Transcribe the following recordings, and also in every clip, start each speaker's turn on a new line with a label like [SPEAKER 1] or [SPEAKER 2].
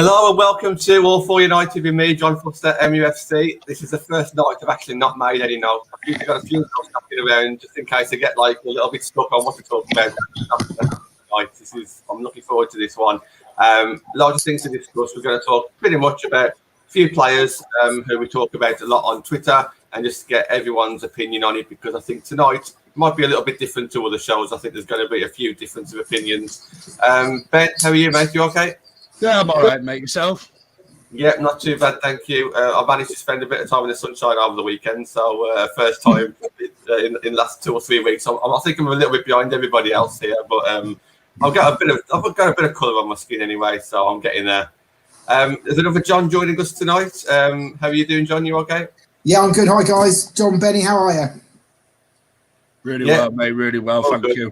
[SPEAKER 1] Hello and welcome to All For United with me, John Foster, MUFC. This is the first night I've actually not made any notes. I've usually got a few notes knocking around just in case I get like a little bit stuck on what to talk about. I'm looking forward to this one. Loads of things to discuss. We're going to talk pretty much about a few players who we talk about a lot on Twitter and just get everyone's opinion on it, because I think tonight might be a little bit different to other shows. I think there's going to be a few difference of opinions. Ben, how are you, mate? You okay?
[SPEAKER 2] Yeah, I'm all right, mate. Yourself?
[SPEAKER 1] Yeah, not too bad, thank you. I managed to spend a bit of time in the sunshine over the weekend, so first time in the last 2 or 3 weeks. I think I'm a little bit behind everybody else here, but I've got a bit of colour on my skin anyway, so I'm getting there. There's another John joining us tonight. How are you doing, John? You okay?
[SPEAKER 3] Yeah, I'm good. Hi, guys. John, Benny, how are you?
[SPEAKER 2] Really well, mate. Really well, thank you.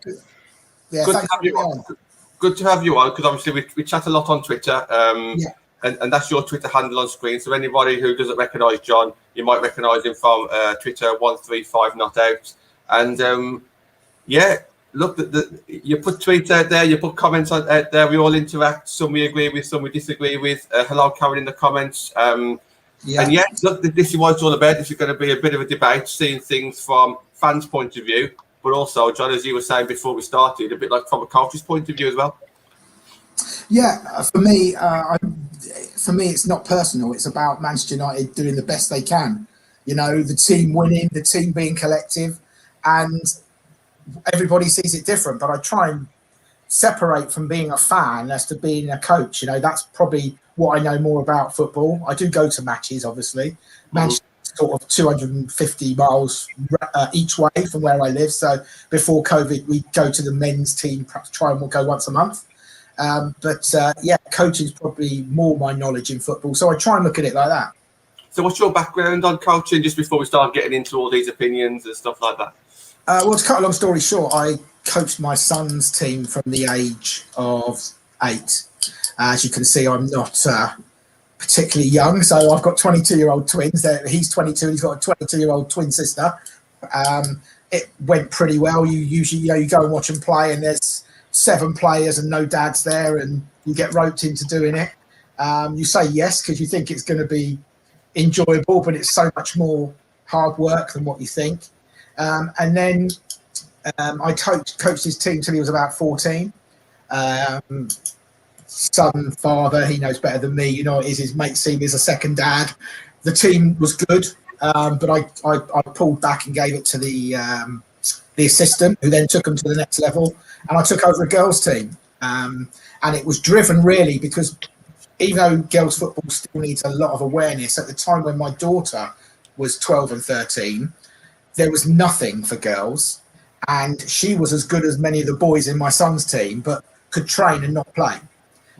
[SPEAKER 3] Yeah,
[SPEAKER 1] good to have you on. Good to have you on, because obviously we chat a lot on Twitter, and that's your Twitter handle on screen. So anybody who doesn't recognise John, you might recognise him from Twitter, OneThreeFiveNotOut. And look, you put tweets out there, you put comments out there. We all interact. Some we agree with, some we disagree with. Hello, Karen, in the comments. And look, this is what it's all about. This is going to be a bit of a debate, seeing things from fans' point of view, but also, John, as you were saying before we started, a bit like from a coach's point of view as well.
[SPEAKER 3] Yeah, for me, it's not personal. It's about Manchester United doing the best they can. You know, the team winning, the team being collective, and everybody sees it different. But I try and separate from being a fan as to being a coach. You know, that's probably what I know more about football. I do go to matches, obviously. Manchester sort of 250 miles each way from where I live. So before COVID, we go to the men's team, perhaps try and we'll go once a month. Coaching is probably more my knowledge in football. So I try and look at it like that.
[SPEAKER 1] So what's your background on coaching, just before we start getting into all these opinions and stuff like that?
[SPEAKER 3] Well, to cut a long story short, I coached my son's team from the age of 8. As you can see, I'm not particularly young, so I've got 22-year-old twins. He's 22, he's got a 22-year-old twin sister. It went pretty well. You usually, you go and watch them play, and there's 7 players and no dads there, and you get roped into doing it. You say yes because you think it's going to be enjoyable, but it's so much more hard work than what you think. And then I coached his team till he was about 14. Son, father, he knows better than me. You know, his mates see me as a second dad. The team was good, but I pulled back and gave it to the assistant, who then took them to the next level, and I took over a girls' team. And it was driven really because even though girls' football still needs a lot of awareness, at the time when my daughter was 12 and 13, there was nothing for girls, and she was as good as many of the boys in my son's team, but could train and not play.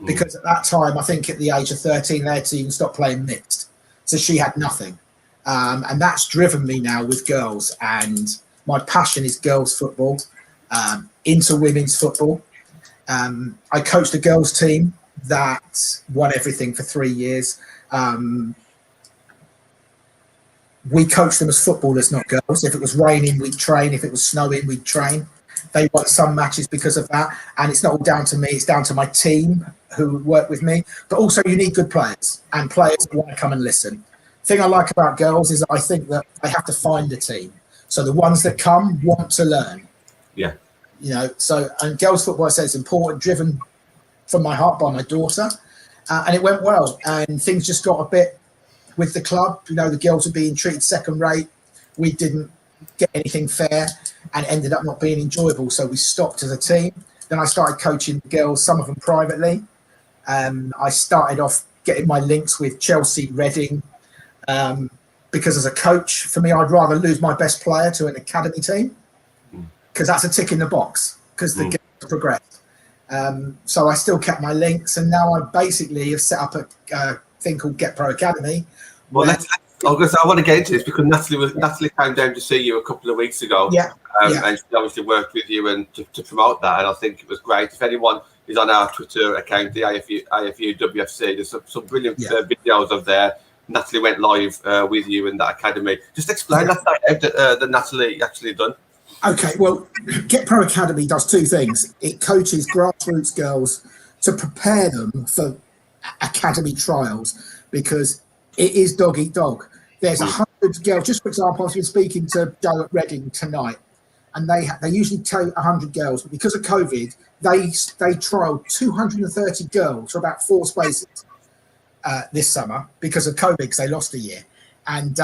[SPEAKER 3] Because at that time, I think at the age of 13, they had to even stop playing mixed. So she had nothing. And that's driven me now with girls. And my passion is girls football, into women's football. I coached a girls team that won everything for 3 years. We coached them as footballers, not girls. If it was raining, we'd train. If it was snowing, we'd train. They won some matches because of that. And it's not all down to me. It's down to my team who work with me. But also you need good players and players who want to come and listen. The thing I like about girls is I think that they have to find a team. So the ones that come want to learn.
[SPEAKER 1] Yeah.
[SPEAKER 3] You know, so, and girls football, I say it's important, driven from my heart by my daughter. And it went well. And things just got a bit with the club. You know, the girls were being treated second rate. We didn't get anything fair, and it ended up not being enjoyable. So we stopped as a team. Then I started coaching the girls, some of them privately. I started off getting my links with Chelsea, Reading, because as a coach, for me, I'd rather lose my best player to an academy team, because that's a tick in the box, because the girls progressed. So I still kept my links, and now I basically have set up a thing called Get Pro Academy.
[SPEAKER 1] Well, I want to get into this because Natalie came down to see you a couple of weeks ago. And she obviously worked with you and to promote that, and I think it was great. If anyone is on our Twitter account, the AFU WFC, there's some brilliant videos of there. Natalie went live with you in that academy. Just explain that Natalie actually done.
[SPEAKER 3] Okay, well, Get Pro Academy does 2 things. It coaches grassroots girls to prepare them for academy trials, because it is dog eat dog. There's 100 girls. Just for example, I've been speaking to Joe at Reading tonight, and they usually take 100 girls, but because of COVID, they trialled 230 girls for about 4 spaces this summer because of COVID, because they lost a year. And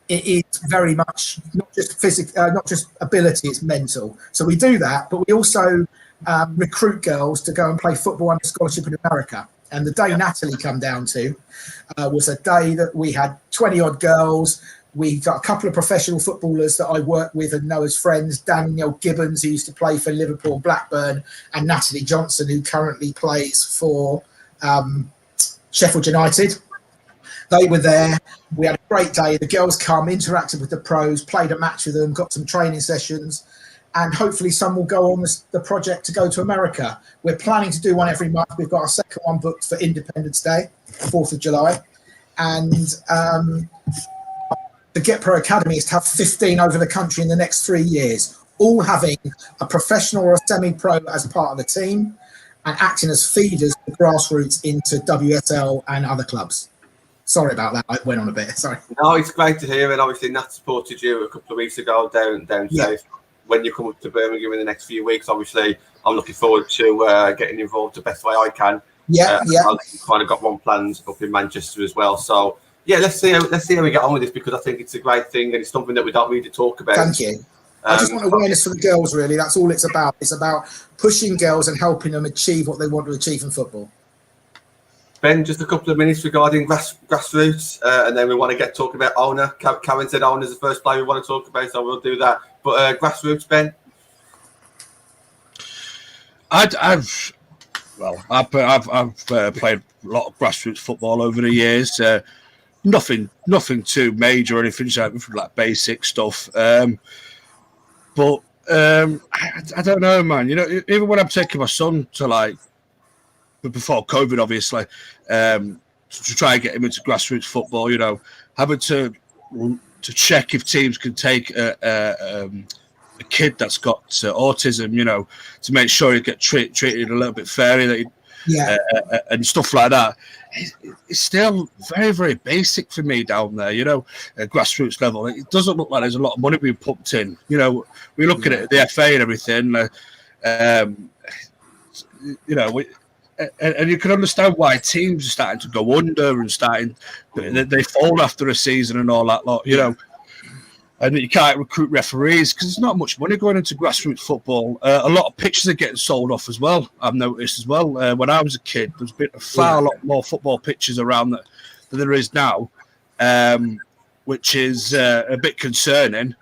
[SPEAKER 3] it is very much not just physical, not just ability, it's mental. So we do that, but we also recruit girls to go and play football under scholarship in America. And the day Natalie come down to was a day that we had 20 odd girls. We got a couple of professional footballers that I work with and know as friends, Daniel Gibbons, who used to play for Liverpool and Blackburn, and Natalie Johnson, who currently plays for Sheffield United. They were there. We had a great day. The girls come, interacted with the pros, played a match with them, got some training sessions, and hopefully some will go on the project to go to America. We're planning to do one every month. We've got our second one booked for Independence Day, 4th of July. And the Get Pro Academy is to have 15 over the country in the next 3 years, all having a professional or a semi-pro as part of the team and acting as feeders for grassroots into WSL and other clubs. Sorry about that. I went on a bit. Sorry.
[SPEAKER 1] No, it's great to hear. And obviously, Nat supported you a couple of weeks ago down south. When you come up to Birmingham in the next few weeks, obviously, I'm looking forward to getting involved the best way I can. I've kind of got one planned up in Manchester as well. So, let's see how we get on with this, because I think it's a great thing and it's something that we don't really talk about.
[SPEAKER 3] Thank you. I just want awareness for the girls, really. That's all it's about. It's about pushing girls and helping them achieve what they want to achieve in football.
[SPEAKER 1] Ben, just a couple of minutes regarding grassroots, and then we want to get talking about owner. Karen said owner is the first player we want to talk about, so we'll do that. But grassroots, Ben.
[SPEAKER 2] I've played a lot of grassroots football over the years. Nothing too major or anything, just like basic stuff. But I don't know, man. You know, even when I'm taking my son to before COVID, obviously, to try and get him into grassroots football, you know, having to check if teams can take a kid that's got autism, you know, to make sure he gets treated a little bit fairly, and stuff like that. It's still very, very basic for me down there, you know, at grassroots level. It doesn't look like there's a lot of money being pumped in. You know, we look at it, the FA and everything, you know, and you can understand why teams are starting to go under and they fall after a season and all that lot, you know. And you can't recruit referees because there's not much money going into grassroots football. A lot of pitches are getting sold off as well, I've noticed as well. When I was a kid, there's been a lot more football pitches around than there is now, which is a bit concerning.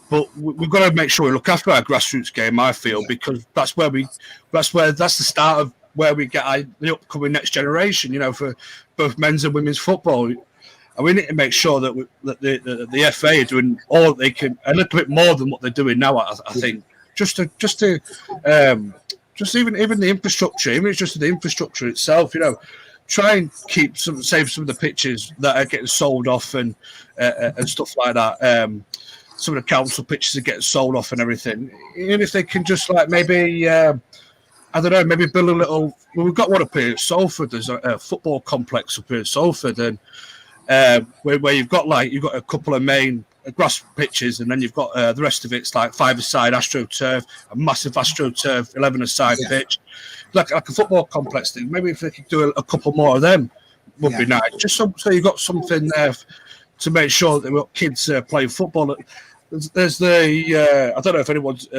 [SPEAKER 2] But we've got to make sure we look after our grassroots game, I feel, because that's the start of where we get the upcoming next generation, you know, for both men's and women's football. And we need to make sure that the FA are doing all they can, a little bit more than what they're doing now. I think just even the infrastructure, even it's just the infrastructure itself. You know, try and save some of the pitches that are getting sold off and stuff like that. Some of the council pitches are getting sold off and everything. Even if they can just maybe. I don't know, maybe build a little. Well, we've got one up here at Salford. There's a football complex up here at Salford, and where you've got a couple of main grass pitches, and then you've got the rest of it's like 5-a-side AstroTurf, a massive AstroTurf 11-a-side pitch, like a football complex thing. Maybe if they could do a couple more of them, would be nice. Just so you've got something there to make sure that we've got kids playing football. There's the I don't know if anyone's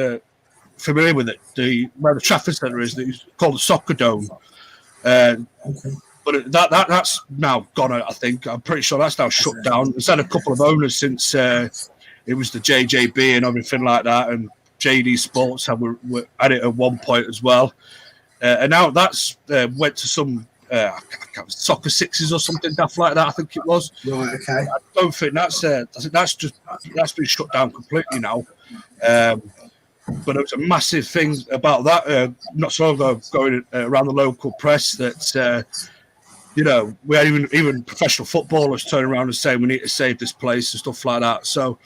[SPEAKER 2] familiar with it. Where the Trafford Centre is, it's called the Soccer Dome. But that's now gone. I think I'm pretty sure that's now shut down. It's had a couple of owners since it was the JJB and everything like that, and JD Sports were at it at one point as well. And now that's went to some Soccer Sixes or something daft like that. I think it was.
[SPEAKER 3] Right. Okay.
[SPEAKER 2] I don't think that's been shut down completely now. But it was a massive thing about that not so long ago, going around the local press that you know, we had even professional footballers turning around and saying we need to save this place and stuff like that. So,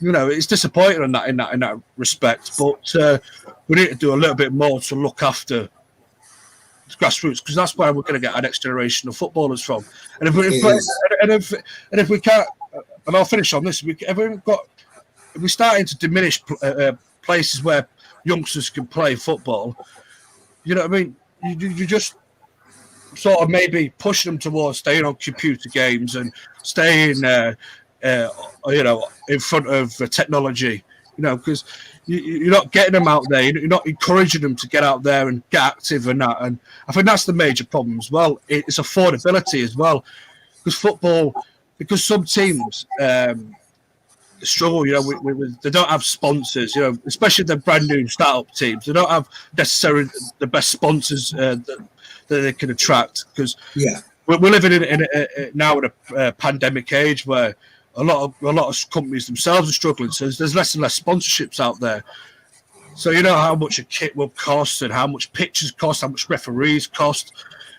[SPEAKER 2] you know, it's disappointing in that respect. But we need to do a little bit more to look after grassroots, because that's where we're going to get our next generation of footballers from. And if we can't, and I'll finish on this, if we're starting to diminish places where youngsters can play football, you know what I mean? You just sort of maybe push them towards staying on computer games and staying, in front of technology, because you're not getting them out there. You're not encouraging them to get out there and get active and that. And I think that's the major problem as well. It's affordability as well, because some teams struggle. They don't have sponsors. Especially the brand new startup teams. They don't have necessarily the best sponsors that they can attract, because we're living in now in a pandemic age where a lot of companies themselves are struggling. So there's less and less sponsorships out there. So you know how much a kit will cost and how much pitches cost, how much referees cost.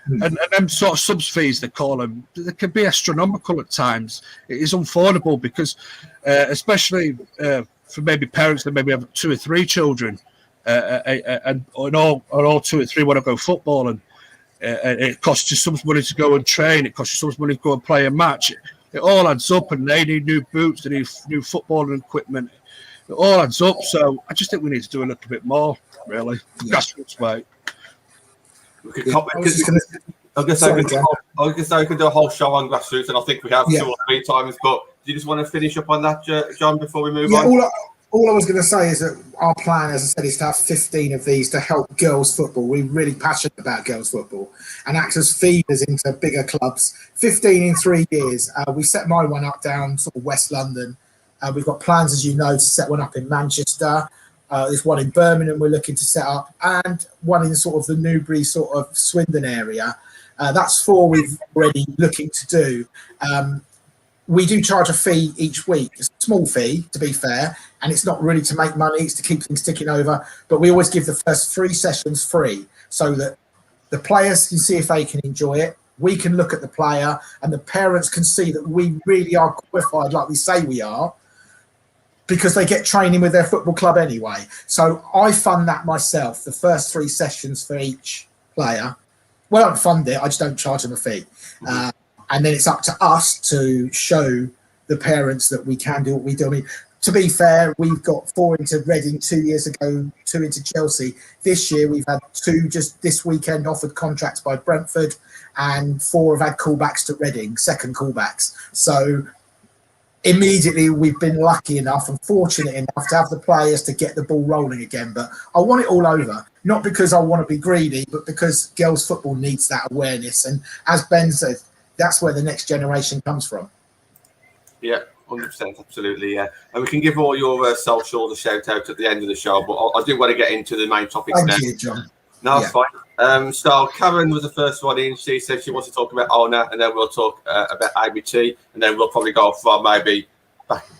[SPEAKER 2] And them sort of subs fees, they call them, they can be astronomical at times. It is unaffordable because, especially for maybe parents that maybe have 2 or 3 children, and all 2 or 3 want to go football, and it costs you so much money to go and train. It costs you so much money to go and play a match. It all adds up, and they need new boots, they need new footballing equipment. It all adds up. So I just think we need to do a little bit more, really. Grassroots way.
[SPEAKER 1] I was going to say we could do a whole show on grassroots, and I think we have 2 or 3 times. But do you just want to finish up on that, John, before we move on?
[SPEAKER 3] All I was going to say is that our plan, as I said, is to have 15 of these to help girls football. We're really passionate about girls football and act as feeders into bigger clubs. 15 in 3 years. We set my one up down sort of West London. We've got plans, as you know, to set one up in Manchester. There's one in Birmingham we're looking to set up, and one in sort of the Newbury, sort of Swindon area. That's 4 we've already looking to do. We do charge a fee each week. It's a small fee, to be fair, and it's not really to make money, it's to keep things ticking over. But we always give the first 3 sessions free so that the players can see if they can enjoy it. We can look at the player, and the parents can see that we really are qualified like we say we are, because they get training with their football club anyway. So I fund that myself, the first 3 sessions for each player. Well, I don't fund it, I just don't charge them a fee. And then it's up to us to show the parents that we can do what we do. I mean, to be fair, we've got 4 into Reading 2 years ago, 2 into Chelsea. This year, we've had 2 just this weekend offered contracts by Brentford, and 4 have had callbacks to Reading, second callbacks. So immediately, we've been lucky enough and fortunate enough to have the players to get the ball rolling again. But I want it all over, not because I want to be greedy, but because girls' football needs that awareness. And as Ben said, that's where the next generation comes from.
[SPEAKER 1] Yeah, 100%, absolutely, yeah. And we can give all your socials a shout out at the end of the show, but I do want to get into the main topics now.
[SPEAKER 3] Thank you, John.
[SPEAKER 1] No, it's fine. So Karen was the first one in. She said she wants to talk about Ona, and then we'll talk about IBT, and then we'll probably go from maybe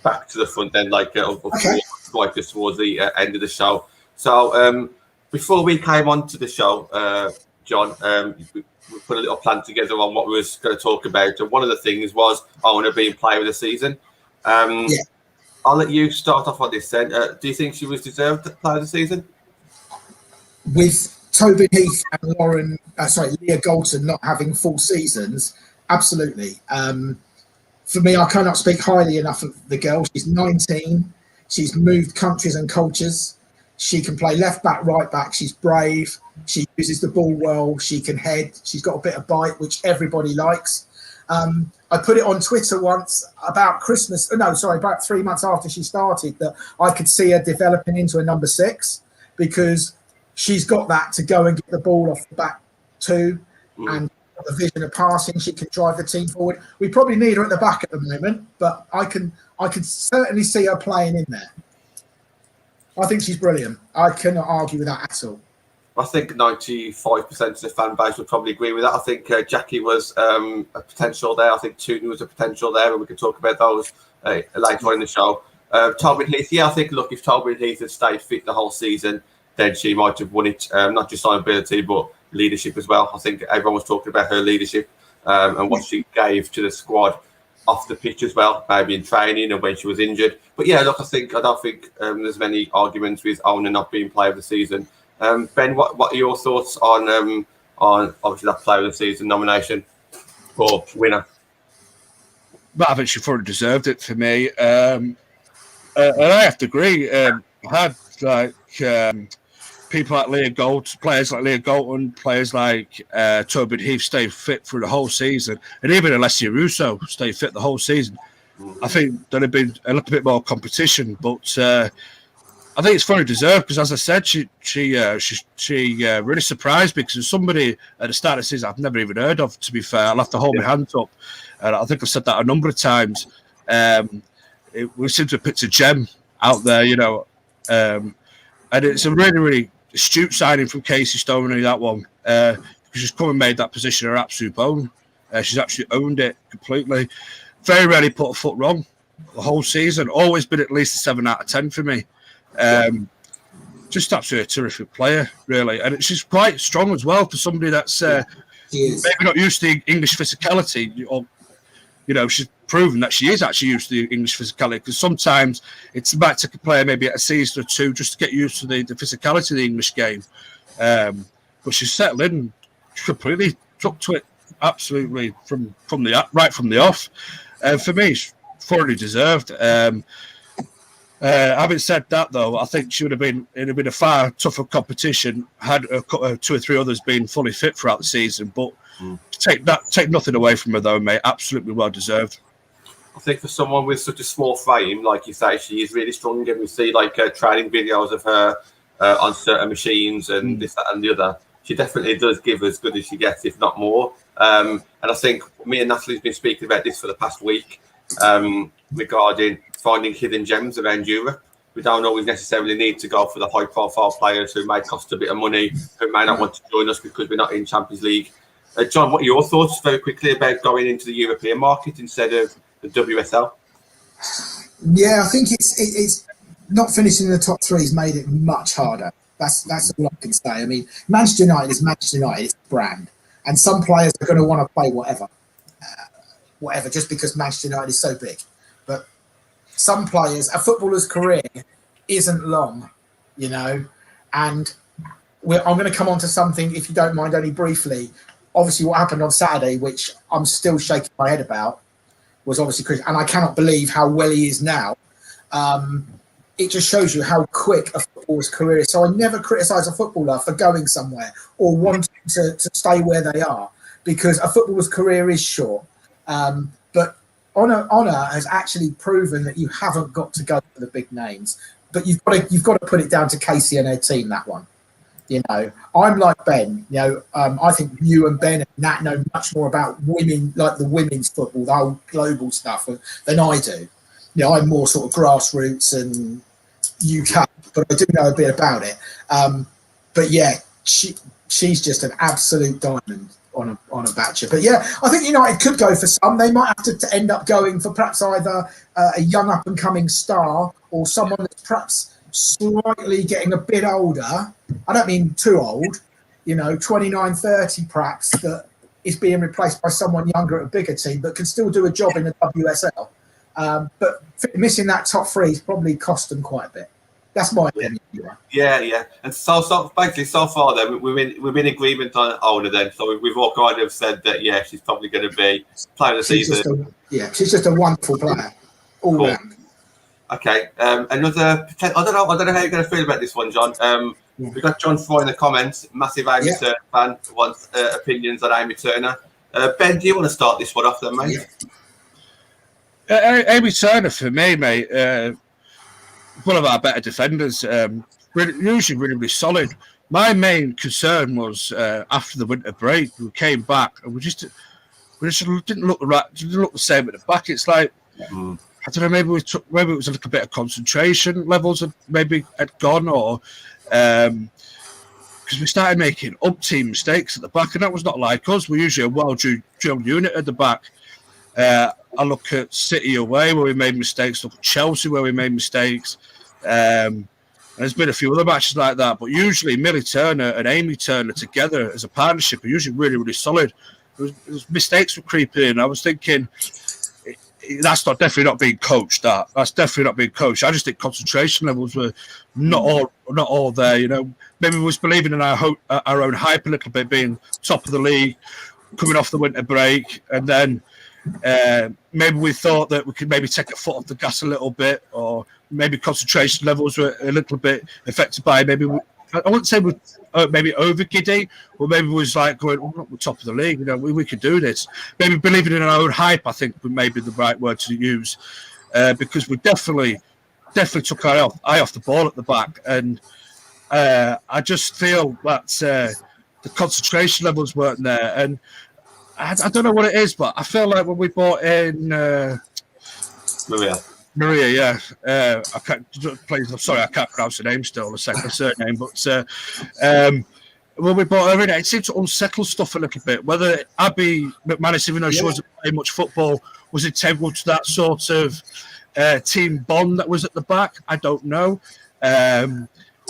[SPEAKER 1] back to the front then, like just towards the end of the show. So before we came on to the show, John, we put a little plan together on what we was going to talk about, and one of the things was Ona being player of the season. I'll let you start off on this then. Do you think she was deserved player of the season?
[SPEAKER 3] With Tobin Heath and Leah Galton not having full seasons, absolutely. For me, I cannot speak highly enough of the girl. She's 19. She's moved countries and cultures. She can play left back, right back. She's brave. She uses the ball well. She can head. She's got a bit of bite, which everybody likes. I put it on Twitter once about about 3 months after she started, that I could see her developing into a number 6, because she's got that to go and get the ball off the back 2 and the vision of passing. She can drive the team forward. We probably need her at the back at the moment, but I can certainly see her playing in there. I think she's brilliant. I cannot argue with that at all.
[SPEAKER 1] I think 95% of the fan base would probably agree with that. I think Jackie was a potential there. I think Tooten was a potential there, and we can talk about those later on in the show. Tobin Heath, I think, look, if Tobin Heath had stayed fit the whole season, then she might have won it, not just on ability, but leadership as well. I think everyone was talking about her leadership and what she gave to the squad off the pitch as well, maybe in training and when she was injured. But yeah, look, I don't think there's many arguments with Ona not being player of the season. Ben, what are your thoughts on on obviously that Player of the Season nomination or winner.
[SPEAKER 2] But I think she fully deserved it for me. And I have to agree. I had people like Leah Gold, players like Leah Golton, players like Tobin Heath stay fit through the whole season, and even Alessia Russo stay fit the whole season. I think there'd have been a little bit more competition, but I think it's fully deserved because, as I said, she really surprised me because there's somebody at the start of the season I've never even heard of. To be fair, I'll have to hold my hands up, and I think I've said that a number of times. We seem to have picked a gem out there, and it's a really, really astute signing from Casey Stoney, that one. She's come and made that position her absolute own. She's actually owned it completely. Very rarely put a foot wrong the whole season. Always been at least a 7 out of 10 for me. Just absolutely a terrific player, really. And she's quite strong as well for somebody that's maybe not used to the English physicality. Or, she's proven that she is actually used to the English physicality, because sometimes it might take a player maybe a season or two just to get used to the physicality of the English game. But she's settled in completely, took to it absolutely from the off. For me, it's fully deserved. Having said that, though, I think it'd have been a far tougher competition had 2 or 3 others been fully fit throughout the season. But take nothing away from her, though, mate. Absolutely well deserved.
[SPEAKER 1] I think for someone with such a small frame, like you say, she is really strong. And we see training videos of her on certain machines and this, that, and the other. She definitely does give as good as she gets, if not more. And I think me and Natalie's been speaking about this for the past week regarding finding hidden gems around Europe. We don't always necessarily need to go for the high-profile players who may cost a bit of money, who may not want to join us because we're not in Champions League. John, what are your thoughts very quickly about going into the European market instead of the WSL?
[SPEAKER 3] Yeah, I think it's not finishing in the top 3 has made it much harder. That's all I can say. I mean, Manchester United is Manchester United. It's a brand. And some players are going to want to play whatever, just because Manchester United is so big. But some players, a footballer's career isn't long, and I'm going to come on to something, if you don't mind, only briefly. Obviously, what happened on Saturday, which I'm still shaking my head about, was obviously Chris, and I cannot believe how well he is now. It just shows you how quick a footballer's career is. So I never criticise a footballer for going somewhere or wanting to stay where they are, because a footballer's career is short. But Honor has actually proven that you haven't got to go for the big names, but you've got to put it down to Casey and her team. That one, I'm like Ben. I think you and Ben and Nat know much more about women, like the women's football, the whole global stuff, than I do. I'm more sort of grassroots and UK, but I do know a bit about it. But yeah, she's just an absolute diamond on a batcher. But yeah, I think United could go for some. They might have to end up going for perhaps either a young up and coming star or someone that's perhaps slightly getting a bit older. I don't mean too old, 29, 30 perhaps, that is being replaced by someone younger at a bigger team, but can still do a job in the WSL. But missing that top 3 has probably cost them quite a bit. That's my opinion.
[SPEAKER 1] Yeah. And so basically, so far then we're in agreement on Ona then. So we've all kind of said that she's probably going to be player of the season.
[SPEAKER 3] She's just a wonderful player, all round.
[SPEAKER 1] Okay. Another. I don't know how you're going to feel about this one, John. We've got John Froy in the comments. Massive Amy Turner fan. Wants opinions on Amy Turner. Ben, do you want to start this one off then, mate?
[SPEAKER 2] Amy Turner, for me, mate, one of our better defenders. Usually really, really solid. My main concern was after the winter break, we came back and we just didn't look right. Didn't look the same at the back. It's like I don't know. Maybe it was a little bit of concentration levels had gone, or because we started making up-team mistakes at the back, and that was not like us. We're usually a well-drilled unit at the back. I look at City away where we made mistakes. Look at Chelsea where we made mistakes. And there's been a few other matches like that. But usually Millie Turner and Amy Turner together as a partnership are usually really, really solid. There's mistakes were creeping in. I was thinking, that's definitely not being coached. That's definitely not being coached. I just think concentration levels were not all there. You know, maybe we was believing in our own hype a little bit, being top of the league, coming off the winter break, and then maybe we thought that we could maybe take a foot off the gas a little bit, or maybe concentration levels were a little bit affected by maybe. I wouldn't say we're maybe over giddy, or maybe was like going, "Oh, we're top of the league. You know, we could do this." Maybe believing in our own hype, I think, would maybe the right word to use, because we definitely took our eye off the ball at the back, and I just feel that the concentration levels weren't there, and I don't know what it is, but I feel like when we bought in Maria, yeah. I can't. Please, I'm sorry, I can't pronounce her name still. The surname, but when we bought her in, it seemed to unsettle stuff a little bit. Whether Abby McManus, even though she wasn't playing much football, was integral to that sort of team bond that was at the back. I don't know.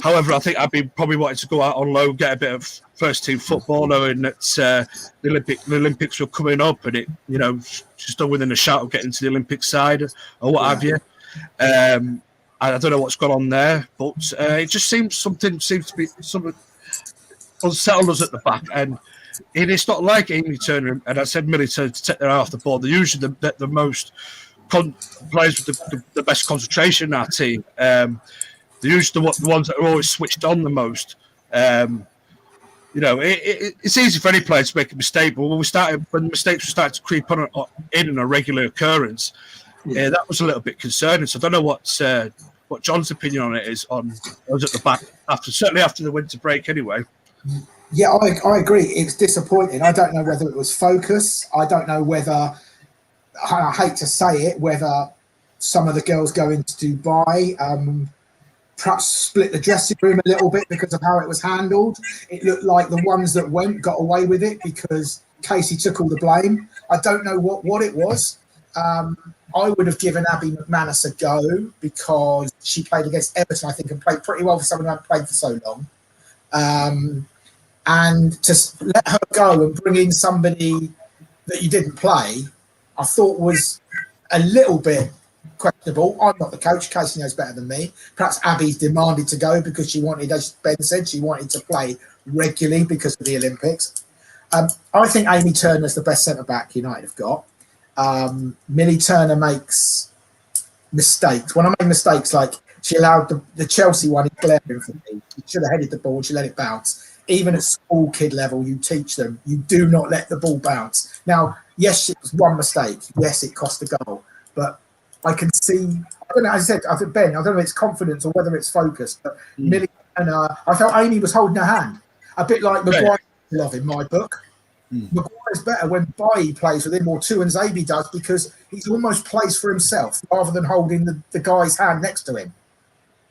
[SPEAKER 2] However, I think Abby probably wanted to go out on loan, get a bit of first-team football, knowing that the Olympics were coming up, and it, you know, she's still within a shout of getting to the Olympic side or what have you. I don't know what's gone on there, but it just seems to be something unsettled us at the back, and it's not like Amy Turner and I said Millie Turner to take their eye off the ball. They're usually the most players with the best concentration in our team. They're usually the ones that are always switched on the most. You know, it's easy for any player to make a mistake, but when mistakes were starting to creep in a regular occurrence, that was a little bit concerning. So I don't know what John's opinion on it is on those at the back certainly after the winter break anyway.
[SPEAKER 3] Yeah, I agree. It's disappointing. I don't know whether it was focus. I don't know whether, I hate to say it, whether some of the girls going to Dubai perhaps split the dressing room a little bit because of how it was handled. It looked like the ones that got away with it because Casey took all the blame. I don't know what it was. I would have given Abby McManus a go because she played against Everton, I think, and played pretty well for someone who hadn't played for so long. And to let her go and bring in somebody that you didn't play, I thought was a little bit questionable. I'm not the coach. Casey knows better than me. Perhaps Abby's demanded to go because she wanted, as Ben said, she wanted to play regularly because of the Olympics. I think Amy Turner's the best centre-back United have got. Millie Turner makes mistakes. When I make mistakes, like she allowed the Chelsea one, is glaring for me. She should have headed the ball. She let it bounce. Even at school kid level, you teach them, you do not let the ball bounce. Now, yes, it was one mistake. Yes, it cost a goal. But I can see, I don't know, as I said, I think Ben, I don't know if it's confidence or whether it's focus, but Millie Turner, I felt Amy was holding her hand. A bit like Maguire love in my book. Maguire's better when Bailly plays with him or Tuanzebe does because he's almost plays for himself rather than holding the guy's hand next to him.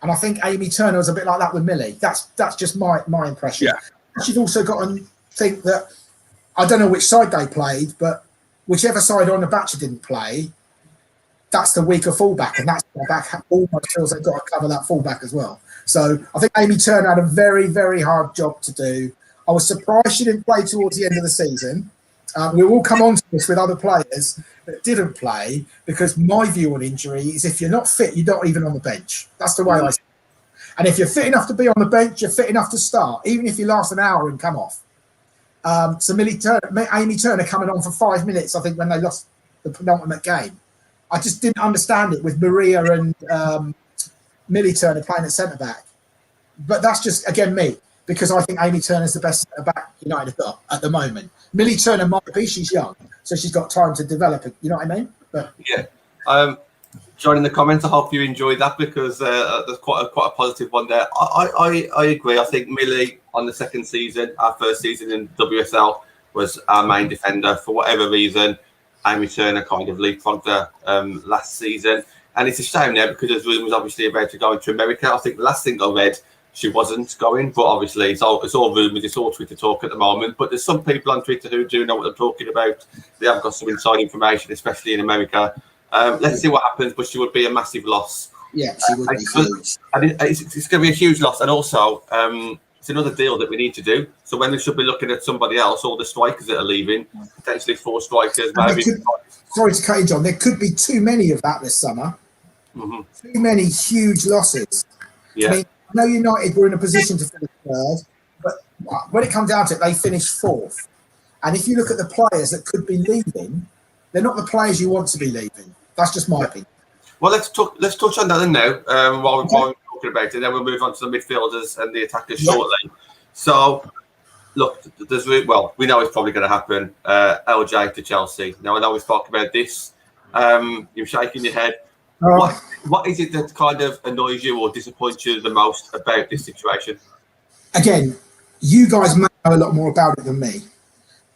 [SPEAKER 3] And I think Amy Turner was a bit like that with Millie. That's just my impression. Yeah. She's also got to think that, I don't know which side they played, but whichever side on the Batcher didn't play, that's the weaker fullback, and that's the back almost feels they've got to cover that fullback as well. So I think Amy Turner had a very, very hard job to do. I was surprised she didn't play towards the end of the season. We will come on to this with other players that didn't play because my view on injury is if you're not fit, you're not even on the bench. That's the way I see it. And if you're fit enough to be on the bench, you're fit enough to start, even if you last an hour and come off. So Amy Turner coming on for 5 minutes, I think, when they lost the penultimate game. I just didn't understand it with Maria and Millie Turner playing at centre-back. But that's just, again, me, because I think Amy Turner's the best centre-back United have got at the moment. Millie Turner might be, she's young, so she's got time to develop it. You know what I mean? But,
[SPEAKER 1] yeah. John, in the comments, I hope you enjoyed that because there's quite a positive one there. I agree. I think Millie on the second season, our first season in WSL, was our main defender. For whatever reason, Amy Turner kind of leapfrogged her last season. And it's a shame there because there's rumours obviously about to go into America. I think the last thing I read, she wasn't going, but obviously it's all rumours, it's all Twitter talk at the moment. But there's some people on Twitter who do know what they're talking about. They have got some inside information, especially in America. Let's see what happens, but she would be a massive loss.
[SPEAKER 3] Yeah, she would be huge.
[SPEAKER 1] And it's going to be a huge loss. And also, it's another deal that we need to do. So when we should be looking at somebody else, all the strikers that are leaving, potentially 4 strikers, maybe
[SPEAKER 3] sorry to cut in, John. There could be too many of that this summer.
[SPEAKER 1] Mm-hmm.
[SPEAKER 3] Too many huge losses.
[SPEAKER 1] Yeah.
[SPEAKER 3] I mean, I know United were in a position to finish third, but when it comes down to it, they finished fourth. And if you look at the players that could be leaving, they're not the players you want to be leaving. That's just my opinion.
[SPEAKER 1] Well, let's touch on that now while we're talking about it. Then we'll move on to the midfielders and the attackers shortly. So, look, we know it's probably going to happen. LJ to Chelsea. Now, I know we've talked about this. You're shaking your head. What is it that kind of annoys you or disappoints you the most about this situation?
[SPEAKER 3] Again, you guys may know a lot more about it than me,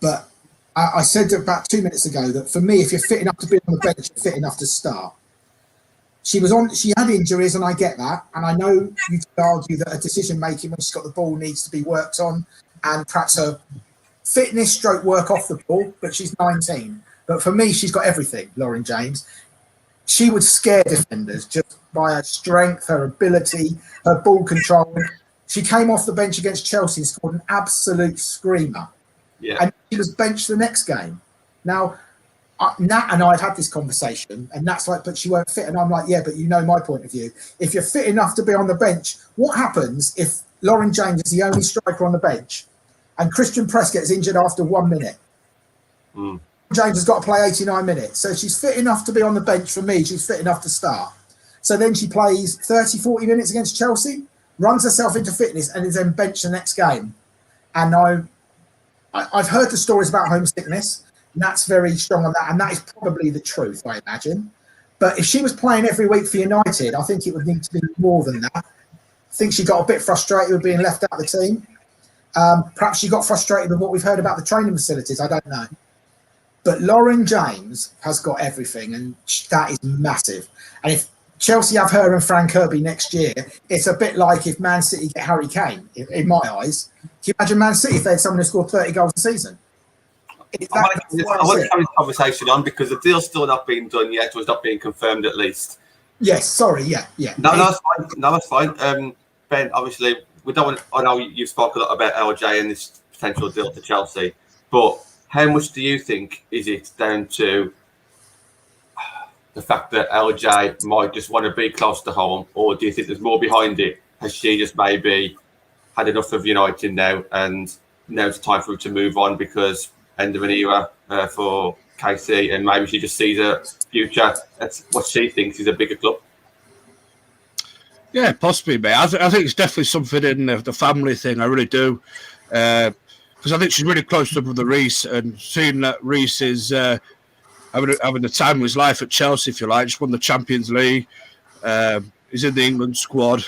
[SPEAKER 3] but I said about 2 minutes ago that for me, if you're fit enough to be on the bench, you're fit enough to start. She had injuries, and I get that. And I know you could argue that her decision making when she's got the ball needs to be worked on, and perhaps her fitness stroke work off the ball, but she's 19. But for me, she's got everything, Lauren James. She would scare defenders just by her strength, her ability, her ball control. She came off the bench against Chelsea and scored an absolute screamer.
[SPEAKER 1] Yeah.
[SPEAKER 3] And she was benched the next game. Now, Nat and I had this conversation, and Nat's like, but she weren't fit. And I'm like, yeah, but you know my point of view. If you're fit enough to be on the bench, what happens if Lauren James is the only striker on the bench and Christian Press gets injured after 1 minute? James has got to play 89 minutes. So she's fit enough to be on the bench. For me, she's fit enough to start. So then she plays 30, 40 minutes against Chelsea, runs herself into fitness, and is then benched the next game. And I've heard the stories about homesickness. Nat's very strong on that, and that is probably the truth, I imagine. But if she was playing every week for United, I think it would need to be more than that. I think she got a bit frustrated with being left out of the team. Perhaps she got frustrated with what we've heard about the training facilities. I don't know. But Lauren James has got everything, and that is massive. And if Chelsea have her and Fran Kirby next year, it's a bit like if Man City get Harry Kane, in my eyes. Can you imagine Man City if they had someone who scored 30 goals a season?
[SPEAKER 1] I want to carry this conversation on because the deal's still not being done yet, or it's not being confirmed at least.
[SPEAKER 3] Yes, sorry, yeah.
[SPEAKER 1] No, that's fine. Ben, obviously, we don't want. I know you spoke a lot about LJ and this potential deal to Chelsea, but how much do you think is it down to the fact that LJ might just want to be close to home, or do you think there's more behind it? Has she just maybe had enough of United now, and now's the time for her to move on because end of an era for KC, and maybe she just sees a future. That's what she thinks is a bigger club.
[SPEAKER 2] Yeah, possibly, mate. I think it's definitely something in the family thing. I really do, because I think she's really close to Brother Reece, and seeing that Reece is having the time of his life at Chelsea, if you like, just won the Champions League. He's in the England squad.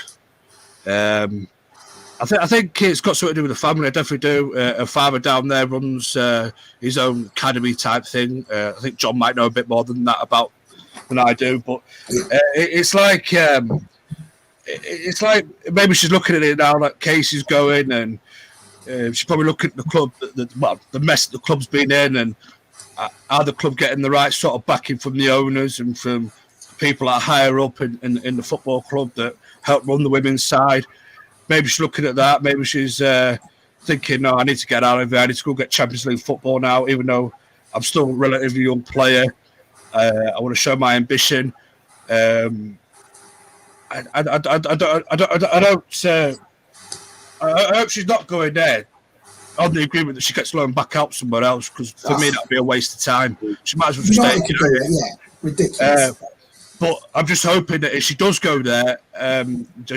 [SPEAKER 2] I think it's got something to do with the family. I definitely do. Her father down there runs his own academy type thing. I think John might know a bit more than that than I do. But it's like maybe she's looking at it now that Casey's going, and she's probably looking at the club, the mess the club's been in, and are the club getting the right sort of backing from the owners and from people that are higher up in the football club that help run the women's side. Maybe she's looking at that. Maybe she's thinking, no, I need to get out of here. I need to go get Champions League football now, even though I'm still a relatively young player. I want to show my ambition. I hope she's not going there on the agreement that she gets loaned back out somewhere else, because for me, that'd be a waste of time. She might as well just stay.
[SPEAKER 3] Yeah, ridiculous.
[SPEAKER 2] But I'm just hoping that if she does go there,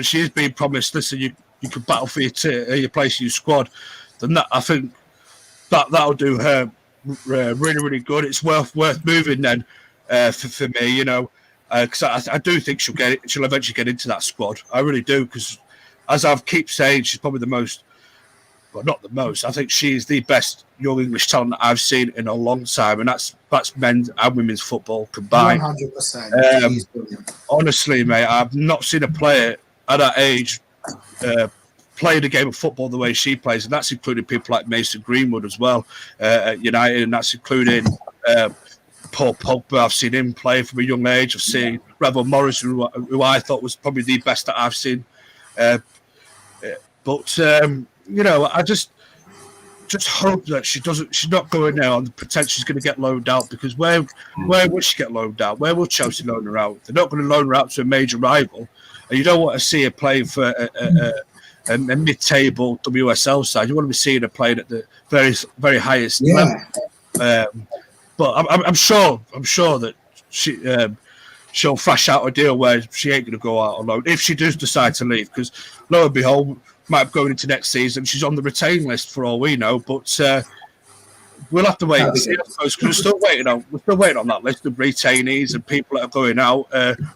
[SPEAKER 2] she is being promised, listen, you can battle for your place in your squad. Then I think that'll do her really, really good. It's worth moving then for me, you know, because I do think she'll eventually get into that squad. I really do, because as I keep saying, she's probably the most. Well, not the most. I think she's the best young English talent that I've seen in a long time, and that's men's and women's football combined.
[SPEAKER 3] 100%.
[SPEAKER 2] Honestly, mate, I've not seen a player at that age play the game of football the way she plays, and that's including people like Mason Greenwood as well at United, and that's including Paul Pogba. I've seen him play from a young age. I've seen Rebel Morrison, who I thought was probably the best that I've seen. But you know, just hope that she's not going there on the potential she's going to get loaned out, because where will she get loaned out? Where will Chelsea loan her out? They're not going to loan her out to a major rival, and you don't want to see her playing for a mid-table WSL side. You want to be seeing her playing at the very, very highest level. But I'm sure that she'll thrash out a deal where she ain't going to go out alone if she does decide to leave, because lo and behold, might be going into next season, she's on the retain list for all we know. But we'll have to wait and see, I suppose, because we're still waiting on that list of retainees and people that are going out.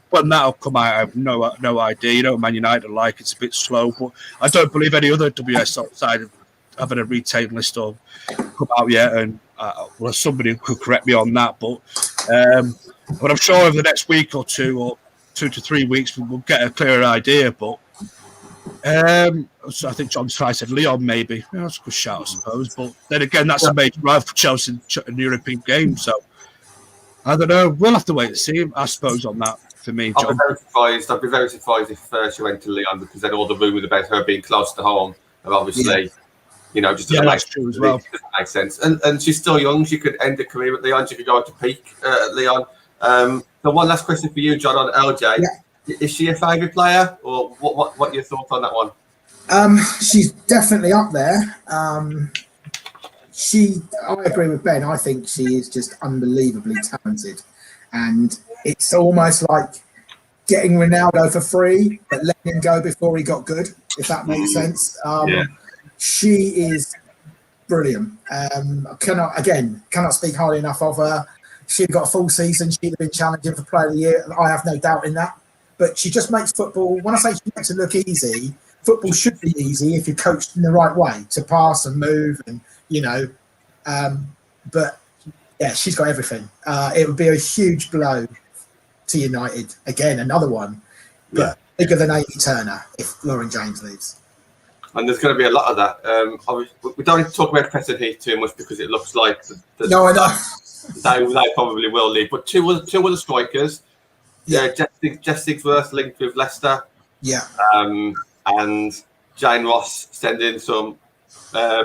[SPEAKER 2] When that'll come out, I have no idea. You know, Man United like it's a bit slow, but I don't believe any other WSL side have having a retain list or come out yet. And well, somebody could correct me on that, but I'm sure over the next week or 2 to 3 weeks we'll get a clearer idea. But so I think John Fry said Leon maybe. Yeah, that's a good shout, I suppose. But then again, that's a major rival for Chelsea in the European game. So I don't know. We'll have to wait and see, I suppose, on that for me, John.
[SPEAKER 1] I'd be very surprised if she went to Leon, because then all the rumours about her being close to home are obviously, just
[SPEAKER 2] that's true as well.
[SPEAKER 1] Doesn't make sense. And she's still young. She could end a career at Leon. She could go on to peak at Leon. So one last question for you, John, on LJ. Yeah. Is she a favourite player, or what are your thoughts on that one?
[SPEAKER 3] She's definitely up there. I agree with Ben. I think she is just unbelievably talented, and it's almost like getting Ronaldo for free, but letting him go before he got good, if that makes sense. She is brilliant. I cannot speak highly enough of her. She'd got a full season. She'd have been challenging for Player of the Year. I have no doubt in that. But she just makes football, when I say she makes it look easy, football should be easy if you're coached in the right way to pass and move and, but yeah, she's got everything. It would be a huge blow to United. Again, another one, but bigger than Amy Turner if Lauren James leaves.
[SPEAKER 1] And there's going to be a lot of that. We don't need to talk about Preston Heath too much, because it looks like
[SPEAKER 3] no, I know.
[SPEAKER 1] They probably will leave. But two other strikers. Yeah, Jess Sigsworth linked with Leicester.
[SPEAKER 3] Yeah.
[SPEAKER 1] And Jane Ross sending some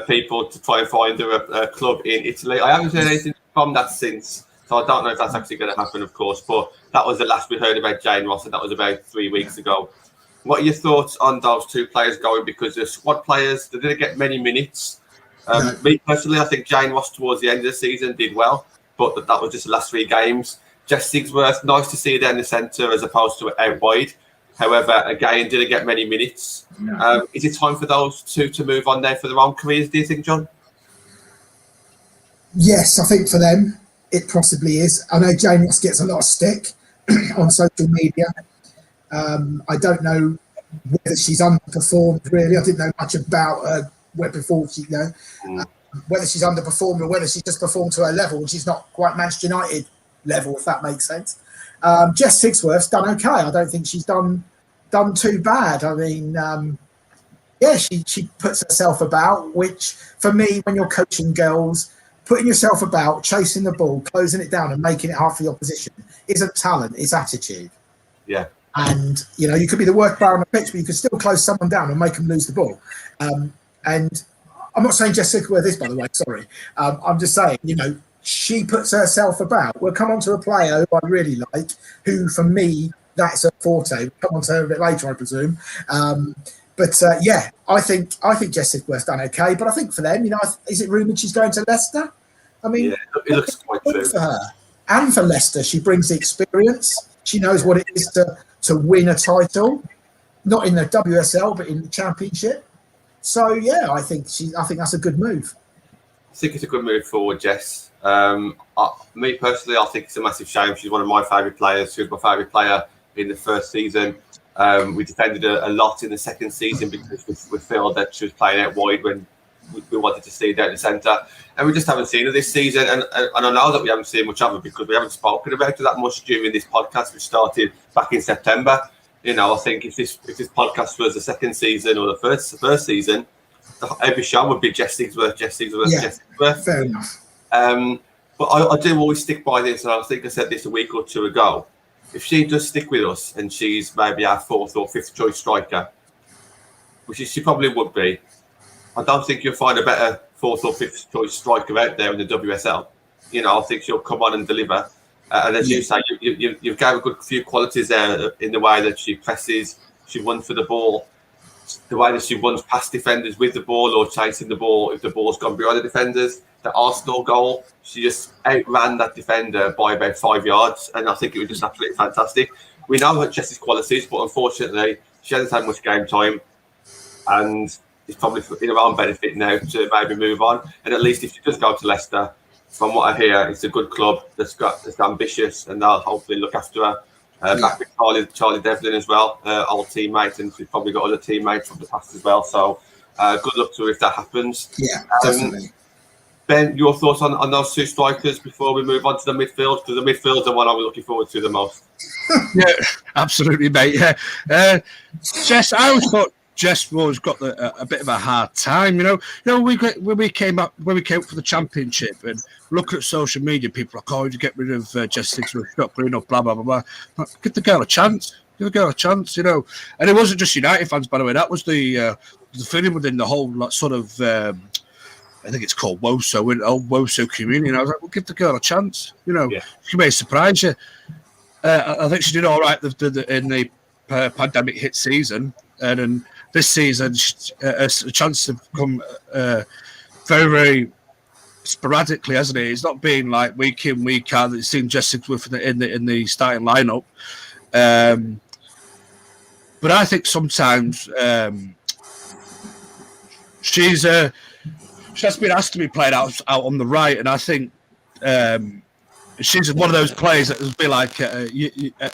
[SPEAKER 1] people to try and find her a club in Italy. I haven't heard anything from that since, so I don't know if that's actually going to happen, of course. But that was the last we heard about Jane Ross, and that was about 3 weeks ago. What are your thoughts on those two players going? Because they're squad players, they didn't get many minutes. Me personally, I think Jane Ross towards the end of the season did well, but that was just the last 3 games. Jess Sigsworth, nice to see her down the centre as opposed to out wide. However, again, didn't get many minutes. No. Is it time for those two to move on there for their own careers, do you think, John?
[SPEAKER 3] Yes, I think for them, it possibly is. I know Jane Ross gets a lot of stick on social media. I don't know whether she's underperformed, really. I didn't know much about her before whether she's underperformed or whether she's just performed to her level, and she's not quite Manchester United level, if that makes sense. Jess Sigsworth's done okay. I don't think she's done too bad. I mean, she puts herself about, which for me, when you're coaching girls, putting yourself about, chasing the ball, closing it down and making it hard for the opposition isn't talent, it's attitude.
[SPEAKER 1] Yeah.
[SPEAKER 3] And, you could be the worst player on the pitch, but you could still close someone down and make them lose the ball. And I'm not saying Jess Sigsworth is, by the way, sorry. I'm just saying, she puts herself about. We'll come on to a player who I really like, who, for me, that's a forte. We'll come on to her a bit later, I presume. I think Jess Sigsworth's done okay. But I think for them, is it rumoured she's going to Leicester? I mean,
[SPEAKER 1] it looks quite true
[SPEAKER 3] for her. And for Leicester, she brings the experience. She knows what it is to win a title, not in the WSL, but in the Championship. So, I think that's a good move.
[SPEAKER 1] I think it's a good move forward, Jess. Me personally, I think it's a massive shame. She's one of my favourite players. She was my favourite player in the first season. We defended her a lot in the second season because we felt that she was playing out wide when we wanted to see her down the centre. And we just haven't seen her this season. And I know that we haven't seen much of her because we haven't spoken about her that much during this podcast, which started back in September. I think if this podcast was the second season or the first season, every show would be Jess Sigsworth.
[SPEAKER 3] Fair enough.
[SPEAKER 1] But I do always stick by this, and I think I said this a week or two ago. If she does stick with us and she's maybe our 4th or 5th choice striker, which she probably would be, I don't think you'll find a better fourth or fifth choice striker out there in the WSL. I think she'll come on and deliver. And as you say, you've got a good few qualities there in the way that she presses, she runs for the ball, the way that she runs past defenders with the ball or chasing the ball if the ball's gone behind the defenders. The Arsenal goal, she just outran that defender by about 5 yards, and I think it was just absolutely fantastic. We know her Jess's qualities, but unfortunately, she hasn't had much game time, and it's probably in her own benefit now to maybe move on. And at least if she does go to Leicester, from what I hear, it's a good club that's ambitious, and they'll hopefully look after her. Back with Charlie Devlin as well, old teammate, and she's probably got other teammates from the past as well. So good luck to her if that happens.
[SPEAKER 3] Yeah, definitely.
[SPEAKER 1] Ben, your thoughts on those two strikers before we move on to the midfield? Because the midfield's the one I was looking forward to the most.
[SPEAKER 2] Yeah, absolutely, mate. Yeah, Jess, I always thought Jess always got a bit of a hard time. When we came up for the championship and look at social media, people are like, "Oh, you get rid of Jess Sigsworth, stop green up, blah blah blah blah." Give the girl a chance. Give the girl a chance. And it wasn't just United fans, by the way. That was the feeling within the whole sort of. I think it's called WOSO, an old WOSO community. And I was like, well, give the girl a chance. She may surprise you. I think she did all right in the pandemic hit season. And then this season, a chance to come very, very sporadically, hasn't it? It's not been like week in, week out that you've seen Jess Sigsworth in the starting lineup. But I think sometimes she has been asked to be played out on the right, and I think she's one of those players that will be like,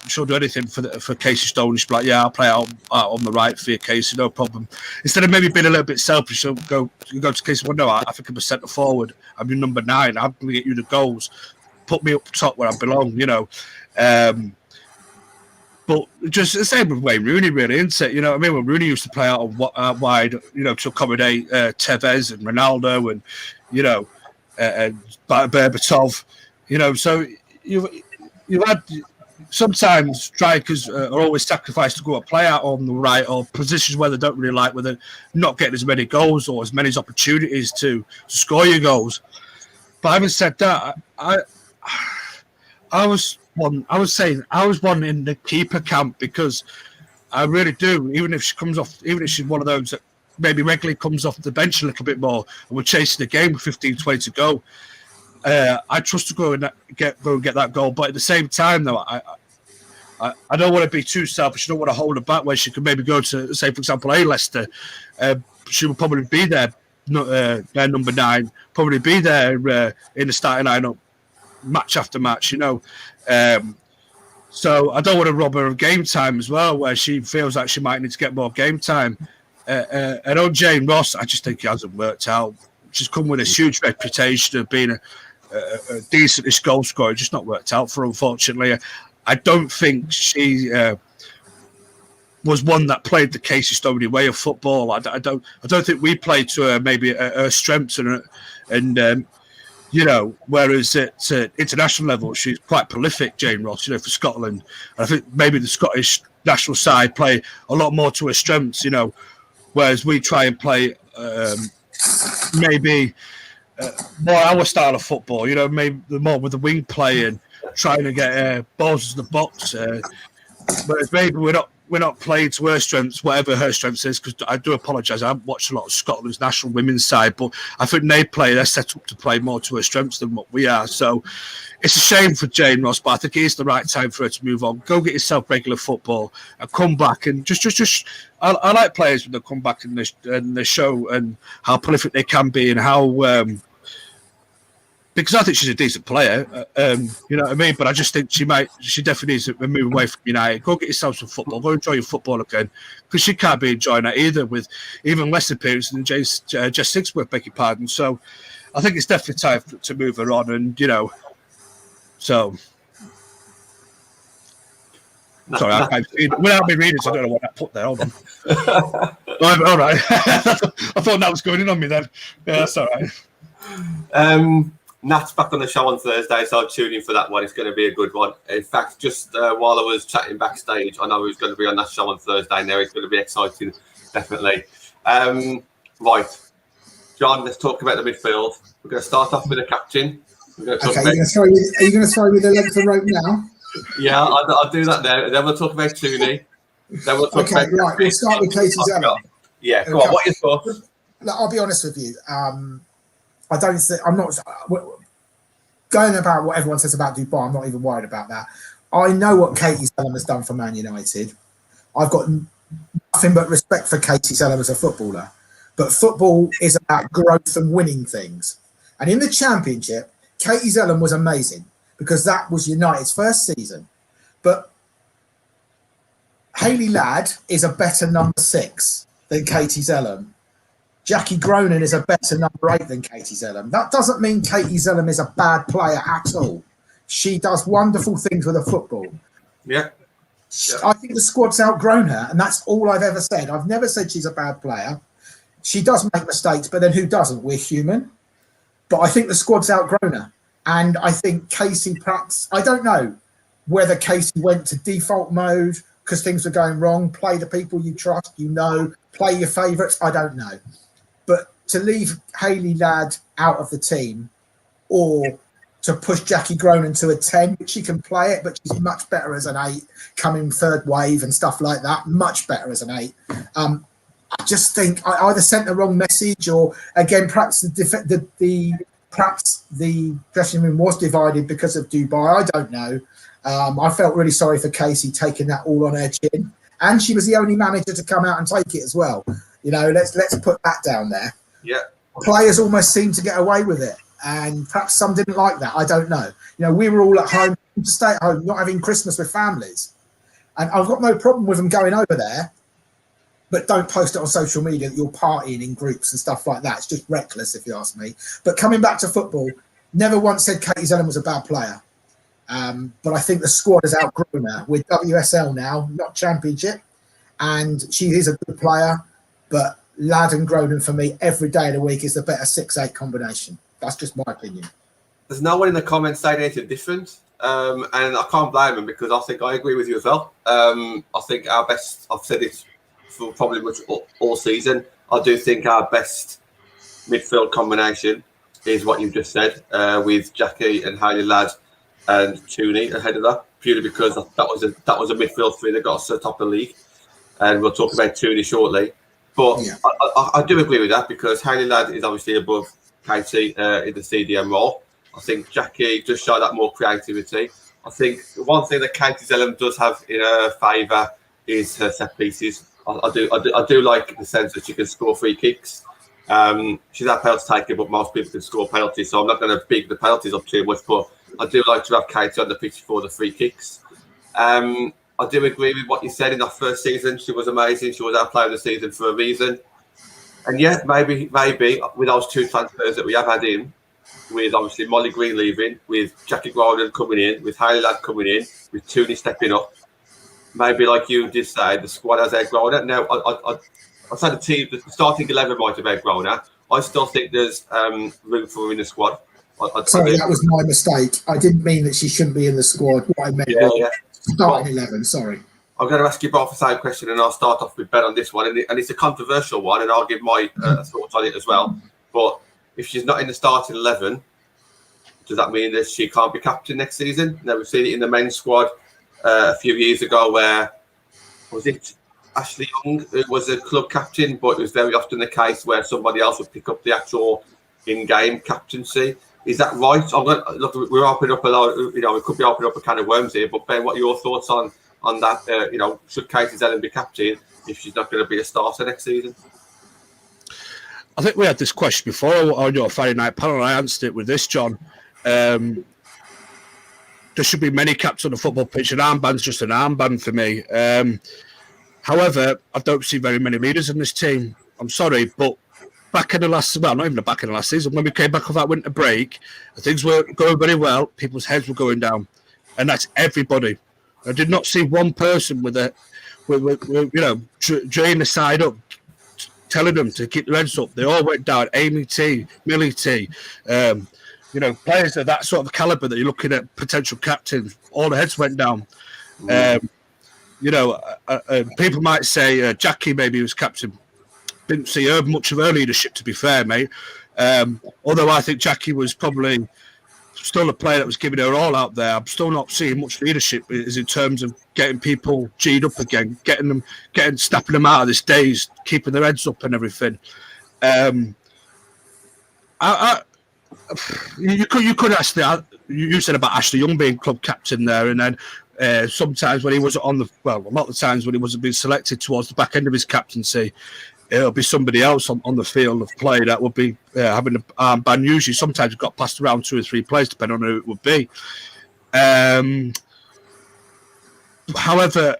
[SPEAKER 2] she'll do anything for Casey Stone. She'll be like, yeah, I'll play out on the right for you, Casey, no problem. Instead of maybe being a little bit selfish, she'll go to Casey. Well, no, I think I'm a centre forward. I'm your number 9. I'm going to get you the goals. Put me up top where I belong. But just the same with Wayne Rooney, really, isn't it? When Rooney used to play out wide, to accommodate Tevez and Ronaldo and, and Berbatov, so you've had sometimes strikers are always sacrificed to go and play out on the right or positions where they don't really like, where they're not getting as many goals or as many opportunities to score your goals. But having said that, I was one in the keeper camp, because I really do. Even if she's one of those that maybe regularly comes off the bench a little bit more and we're chasing the game with 15, 20 to go, I trust to go and get that goal. But at the same time, though, I don't want to be too selfish. I don't want to hold her back where she could maybe go to, say, for example, Leicester. She will probably be there, their number 9, probably be there in the starting lineup match after match, so I don't want to rob her of game time as well, where she feels like she might need to get more game time. And on Jane Ross, I just think it hasn't worked out. She's come with a huge reputation of being a decentish goal scorer. Just not worked out for her, unfortunately. I don't think she was one that played the Casey Stoney way of football. I don't think we played to her maybe her strengths and whereas at international level, she's quite prolific, Jane Ross, for Scotland. And I think maybe the Scottish national side play a lot more to her strengths, whereas we try and play maybe more our style of football, maybe more with the wing play and trying to get balls in the box. Whereas maybe we're not playing to her strengths, whatever her strengths is, because I do apologise. I haven't watched a lot of Scotland's national women's side, but I think they're set up to play more to her strengths than what we are. So it's a shame for Jane Ross, but I think it is the right time for her to move on. Go get yourself regular football and come back and just. I like players when they come back and they show and how prolific they can be and how. Because I think she's a decent player, you know what I mean? But I just think she definitely needs to move away from United. Go get yourself some football. Go enjoy your football again. Because she can't be enjoying that either with even less appearance than Jess Sigsworth, beg your pardon. So I think it's definitely time to move her on. And, so... Sorry, I can't read. Without me reading, so I don't know what I put there. Hold on. All right. I thought that was going in on me then. Yeah, that's all right.
[SPEAKER 1] Nat's back on the show on Thursday, so I'll tune in for that one. It's going to be a good one. In fact, just while I was chatting backstage, I know he was going to be on that show on Thursday. Now it's going to be exciting, definitely. Right. John, let's talk about the midfield. We're going to start off with the captain. We're going to talk
[SPEAKER 3] Okay,
[SPEAKER 1] about...
[SPEAKER 3] are you going to throw me the length of rope now?
[SPEAKER 1] Yeah, I'll do that now. And then we'll talk about Tooney. Then we'll talk about...
[SPEAKER 3] Right, we'll start with Katie Zellum.
[SPEAKER 1] Yeah, go on. What are your thoughts?
[SPEAKER 3] Look, I'll be honest with you. I'm not going about what everyone says about Dubai. I'm not even worried about that. I know what Katie Zellum has done for Man United. I've got nothing but respect for Katie Zellum as a footballer. But football is about growth and winning things. And in the Championship, Katie Zellum was amazing because that was United's first season. But Hayley Ladd is a better number 6 than Katie Zellum. Jackie Gronin is a better number 8 than Katie Zellum. That doesn't mean Katie Zellum is a bad player at all. She does wonderful things with a football.
[SPEAKER 1] Yeah.
[SPEAKER 3] I think the squad's outgrown her, and that's all I've ever said. I've never said she's a bad player. She does make mistakes, but then who doesn't? We're human. But I think the squad's outgrown her. And I think Casey perhaps, I don't know whether Casey went to default mode because things were going wrong, play the people you trust, play your favourites, I don't know. But to leave Hayley Ladd out of the team or to push Jackie Gronin to a 10, she can play it, but she's much better as an 8, coming third wave and stuff like that, much better as an 8. I just think I either sent the wrong message, or again, perhaps the dressing room was divided because of Dubai. I don't know. I felt really sorry for Casey taking that all on her chin, and she was the only manager to come out and take it as well. Let's put that down there.
[SPEAKER 1] Yeah,
[SPEAKER 3] players almost seemed to get away with it, and perhaps some didn't like that. I don't know. We were all at home to stay at home, not having Christmas with families, and I've got no problem with them going over there. But don't post it on social media that you're partying in groups and stuff like that. It's just reckless, if you ask me. But coming back to football, never once said Katie Zellum was a bad player. But I think the squad has outgrown her. We're WSL now, not Championship. And she is a good player. But Ladd and Gronin, for me, every day of the week is the better 6-8 combination. That's just my opinion.
[SPEAKER 1] There's no one in the comments saying anything different. And I can't blame them because I think I agree with you as well. I think our best, I've said it for probably much all season, I do think our best midfield combination is what you've just said, with Jackie and Hayley Ladd and Tooney ahead of that, purely because that was a midfield 3 that got us to the top of the league, and we'll talk about Tooney shortly. But yeah. I do agree with that because Hayley Ladd is obviously above Katie in the CDM role. I think Jackie just showed that more creativity. I think one thing that Katie Zellum does have in her favour is her set pieces. I do like the sense that she can score free kicks. She's a penalty taker, but most people can score penalties, so I'm not going to big the penalties up too much. But I do like to have Katie on the pitch for the free kicks. I do agree with what you said in that first season. She was amazing. She was our player of the season for a reason. And yeah, maybe with those 2 transfers that we have had in, with obviously Molly Green leaving, with Jackie Gronin coming in, with Hayley Ladd coming in, with Tooney stepping up. Maybe, like you just said, the squad has outgrown it. Now, I said the starting 11 might have outgrown it. I still think there's room for her in the squad.
[SPEAKER 3] Sorry, that was my mistake. I didn't mean that she shouldn't be in the squad. What I meant was starting 11, sorry.
[SPEAKER 1] I'm going to ask you both the same question, and I'll start off with Ben on this one. And it's a controversial one, and I'll give my thoughts on it as well. But if she's not in the starting 11, does that mean that she can't be captain next season? Now, we've seen it in the men's squad a few years ago where, was it Ashley Young who was a club captain, but it was very often the case where somebody else would pick up the actual in-game captaincy. Is that right? Look, we're opening up a lot, we could be opening up a can of worms here, but Ben, what are your thoughts on that? Should Katie Zellum be captain if she's not going to be a starter next season?
[SPEAKER 2] I think we had this question before on your Friday night panel, and I answered it with this, John. There should be many caps on the football pitch. An armband's just an armband for me. However, I don't see very many leaders in this team. I'm sorry, but back in the last, well, not even the back in the last season, when we came back off that winter break, things were going very well. People's heads were going down, and that's everybody. I did not see one person with drain the side up, telling them to keep their heads up. They all went down. Amy T, Millie T, players of that sort of caliber that you're looking at, potential captains, all the heads went down.
[SPEAKER 3] Mm.
[SPEAKER 2] People might say Jackie maybe was captain. didn't see her much of her leadership, to be fair, mate. Although I think Jackie was probably still a player that was giving her all out there. I'm still not seeing much leadership is in terms of getting people G'd up again, snapping them out of this daze, keeping their heads up and everything. You could ask that. You said about Ashley Young being club captain there, and then sometimes when he wasn't on a lot of the times when he wasn't being selected towards the back end of his captaincy, it'll be somebody else on the field of play that would be having an armband. Usually, sometimes it got passed around 2 or 3 players, depending on who it would be. However,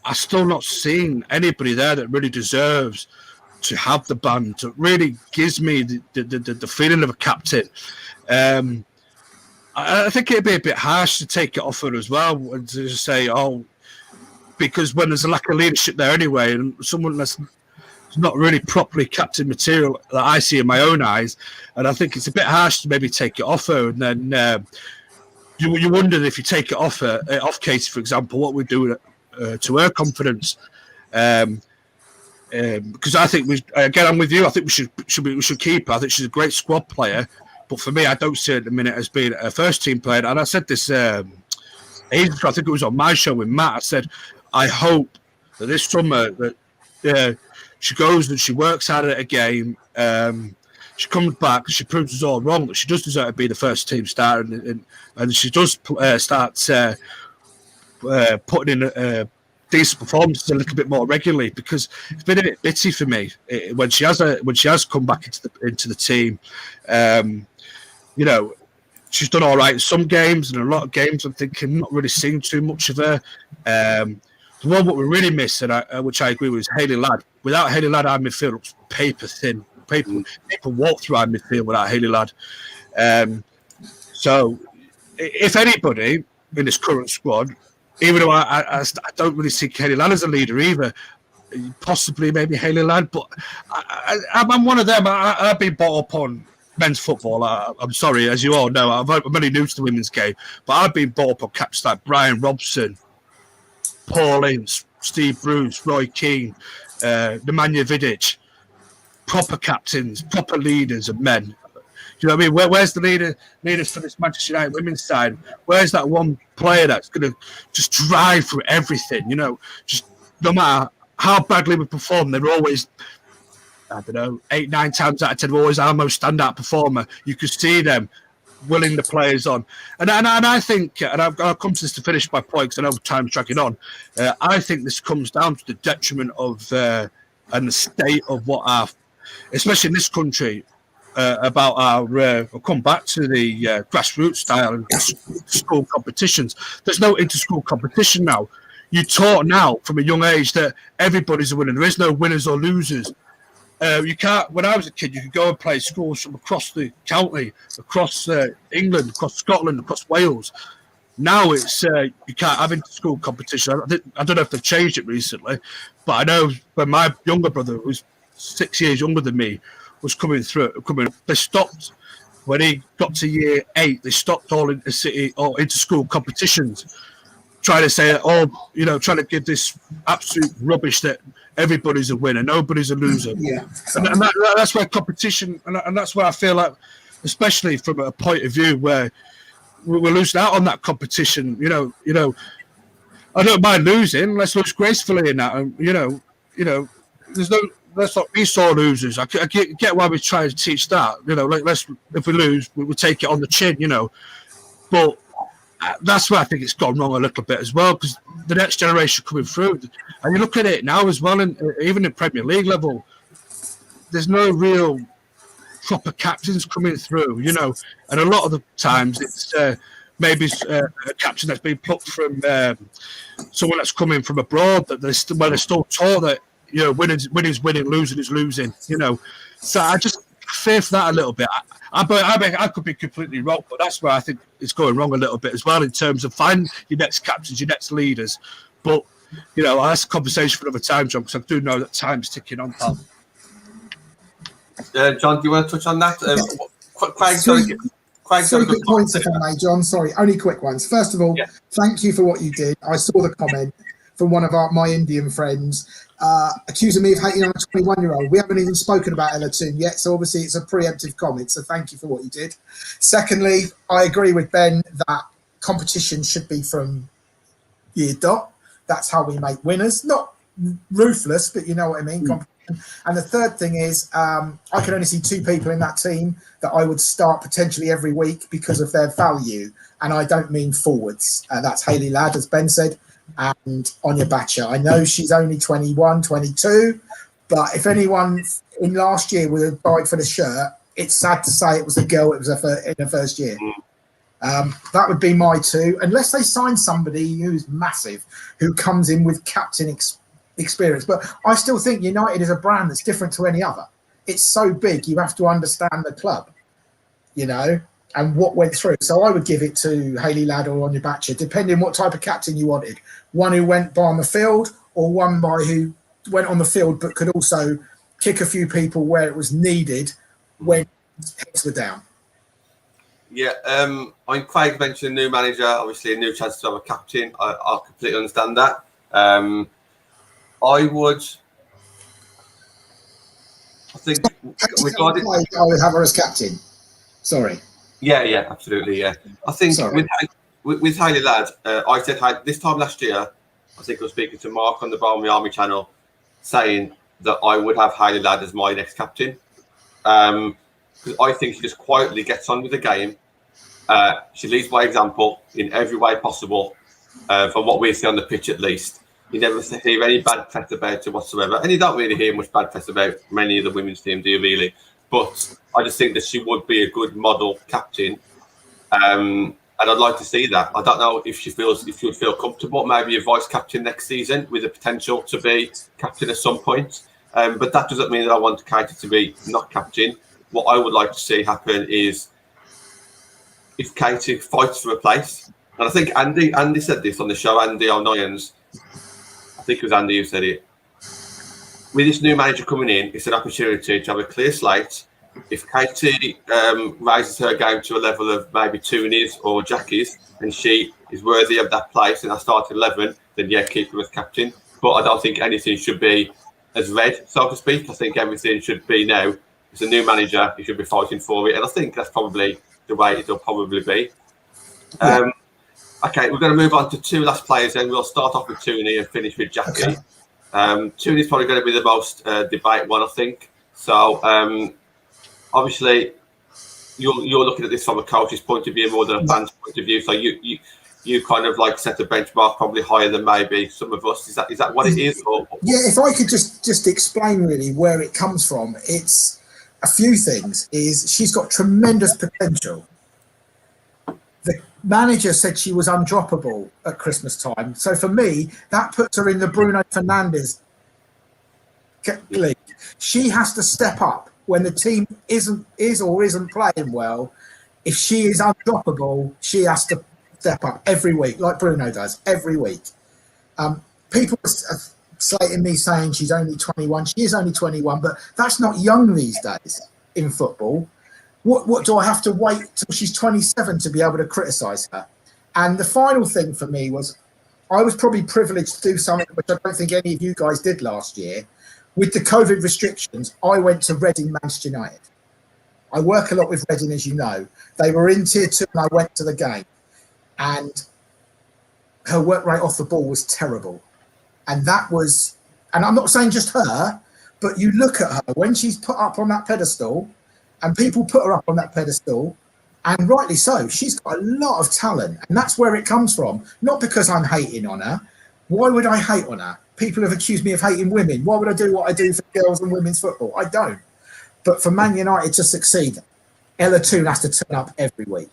[SPEAKER 2] I'm still not seeing anybody there that really deserves to have the band. That really gives me the feeling of a captain. I think it'd be a bit harsh to take it off her as well, and to say, because when there's a lack of leadership there anyway, and someone that's not really properly captain material that I see in my own eyes, and I think it's a bit harsh to maybe take it off her, and then you wonder if you take it off her, off Katie, for example, what we do to her confidence. Because I think I'm with you. I think we should keep her. I think she's a great squad player, but for me, I don't see her at the minute as being a first team player. And I said this ages ago, I think it was on my show with Matt. I said, I hope that this summer that she goes and she works out at a game. She comes back, she proves us all wrong that she does deserve to be the first team starter, and she does start putting in decent performances a little bit more regularly, because it's been a bit bitty for me when she has come back into the team. She's done all right in some games, and a lot of games I'm thinking not really seeing too much of her. The one what we really miss, and which I agree with, is Hayley Ladd. Without Hayley Ladd, our midfield looks paper thin. People walk through our midfield without Hayley Ladd. So, if anybody in this current squad, even though I don't really see Hayley Ladd as a leader either, possibly maybe Hayley Ladd, but I'm one of them. I've been brought up on men's football. I'm sorry, as you all know, I'm only new to the women's game, but I've been brought up on captains like Brian Robson, Paul Ince, Steve Bruce, Roy Keane, Nemanja Vidic, proper captains, proper leaders of men. Do you know what I mean? Where's the leaders for this Manchester United women's side? Where's that one player that's going to just drive through everything? Just no matter how badly we perform, they're always, 8, 9 times out of 10, always our most standout performer. You could see them willing the players on. And I think, and I'll come to this to finish my point because I know time's dragging on, I think this comes down to the detriment of and the state of what our, especially in this country, about our, we'll come back to the grassroots style and school competitions. There's no inter-school competition now. You're taught now from a young age that everybody's a winner. There is no winners or losers. You can't. When I was a kid, you could go and play schools from across the county, across England, across Scotland, across Wales. Now it's you can't have inter-school competition. I don't know if they've changed it recently, but I know when my younger brother, who's 6 years younger than me, was coming through. They stopped when he got to year 8. They stopped all inter-city or inter-school competitions, trying to say, trying to give this absolute rubbish that everybody's a winner, nobody's a loser. Yeah, and that's where competition, and that's where I feel like, especially from a point of view where we're losing out on that competition. I don't mind losing. Let's lose gracefully in that. And there's no. Let's not be sore losers. I get why we try to teach that. If we lose, we'll take it on the chin. But that's where I think it's gone wrong a little bit as well, because the next generation coming through, and you look at it now as well, and even in Premier League level, there's no real proper captains coming through, and a lot of the times it's maybe a captain that's been plucked from someone that's coming from abroad, that they're still taught that winning's winning, losing is losing, So I just fear for that a little bit. I could be completely wrong, but that's where I think it's going wrong a little bit as well in terms of finding your next captains, your next leaders. But that's a conversation for another time, John, because I do know that time's ticking on.
[SPEAKER 1] John, do you want to touch on that?
[SPEAKER 3] Craig, quick points if I may, John. Sorry, only quick ones. First of all, Thank you for what you did. I saw the comment. from one of my Indian friends, accusing me of hating on a 21-year-old. We haven't even spoken about Ella Toon yet, so obviously it's a preemptive comment, so thank you for what you did. Secondly, I agree with Ben that competition should be from year dot. That's how we make winners. Not ruthless, but you know what I mean, competition. And the third thing is, I can only see 2 people in that team that I would start potentially every week because of their value, and I don't mean forwards. That's Hayley Ladd, as Ben said, and Anya Batcher. I know she's only 21, 22, but if anyone in last year would have died for the shirt, it's sad to say it was a girl. It was in her first year. That would be my 2, unless they sign somebody who's massive, who comes in with captain experience. But I still think United is a brand that's different to any other. It's so big, you have to understand the club, and what went through. So I would give it to Hayley Ladd or Anya Batcher, depending what type of captain you wanted. One who went by on the field, or one by who went on the field but could also kick a few people where it was needed when heads were down.
[SPEAKER 1] Yeah, Craig mentioned a new manager, obviously a new chance to have a captain. I completely understand that. I think regarding,
[SPEAKER 3] I would have her as captain. Sorry.
[SPEAKER 1] Yeah, absolutely. Yeah, I think with Hayley Ladd, I said this time last year. I think I was speaking to Mark on the Barmy Army channel, saying that I would have Hayley Ladd as my next captain. Because I think she just quietly gets on with the game. She leads by example in every way possible, from what we see on the pitch at least. You never hear any bad press about her whatsoever. And you don't really hear much bad press about many of the women's team, do you really? But I just think that she would be a good model captain. And I'd like to see that. I don't know if she would feel comfortable, maybe a vice captain next season with the potential to be captain at some point. But that doesn't mean that I want Katie to be not captain. What I would like to see happen is if Katie fights for a place, and I think Andy said this on the show, Andy O'Nions, I think it was Andy who said it. With this new manager coming in, it's an opportunity to have a clear slate. If Katie raises her game to a level of maybe Toonies or Jackie's, and she is worthy of that place in our starting 11, then yeah, keep her as captain. But I don't think anything should be as red, so to speak. I think everything should be now. It's a new manager, he should be fighting for it, and I think that's probably the way it'll probably be. Yeah. Okay, we're going to move on to 2 last players, then we'll start off with Toonie and finish with Jackie. Okay. Toonie's probably going to be the most debate one, I think. So obviously, you're looking at this from a coach's point of view more than a fan's point of view. So you kind of like set a benchmark probably higher than maybe some of us. Is that what it is? Or?
[SPEAKER 3] Yeah, if I could just explain really where it comes from, it's a few things. Is she's got tremendous potential. The manager said she was undroppable at Christmas time. So for me, that puts her in the Bruno Fernandes league. She has to step up when the team isn't playing well. If she is undroppable, she has to step up every week, like Bruno does every week. People are slating me saying she's only 21. She is only 21, but that's not young these days in football. What do I have to wait till she's 27 to be able to criticise her? And the final thing for me was I was probably privileged to do something which I don't think any of you guys did last year. With the COVID restrictions, I went to Reading, Manchester United. I work a lot with Reading, as you know. They were in Tier 2 and I went to the game. And her work rate off the ball was terrible. And I'm not saying just her, but you look at her when she's put up on that pedestal, and people put her up on that pedestal, and rightly so. She's got a lot of talent, and that's where it comes from. Not because I'm hating on her. Why would I hate on her? People have accused me of hating women. Why would I do what I do for girls and women's football? I don't. But for Man United to succeed, Ella Toon has to turn up every week.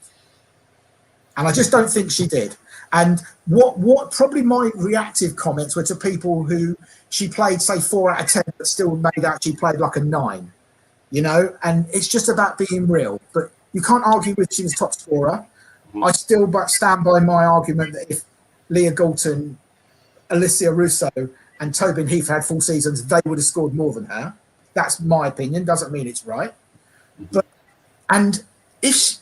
[SPEAKER 3] And I just don't think she did. And what probably my reactive comments were to people who she played, say, 4 out of 10, but still made out she played like a 9. And it's just about being real. But you can't argue with she was top scorer. I still stand by my argument that if Leah Galton, Alicia Russo and Tobin Heath had full seasons, they would have scored more than her. That's my opinion. Doesn't mean it's right. And if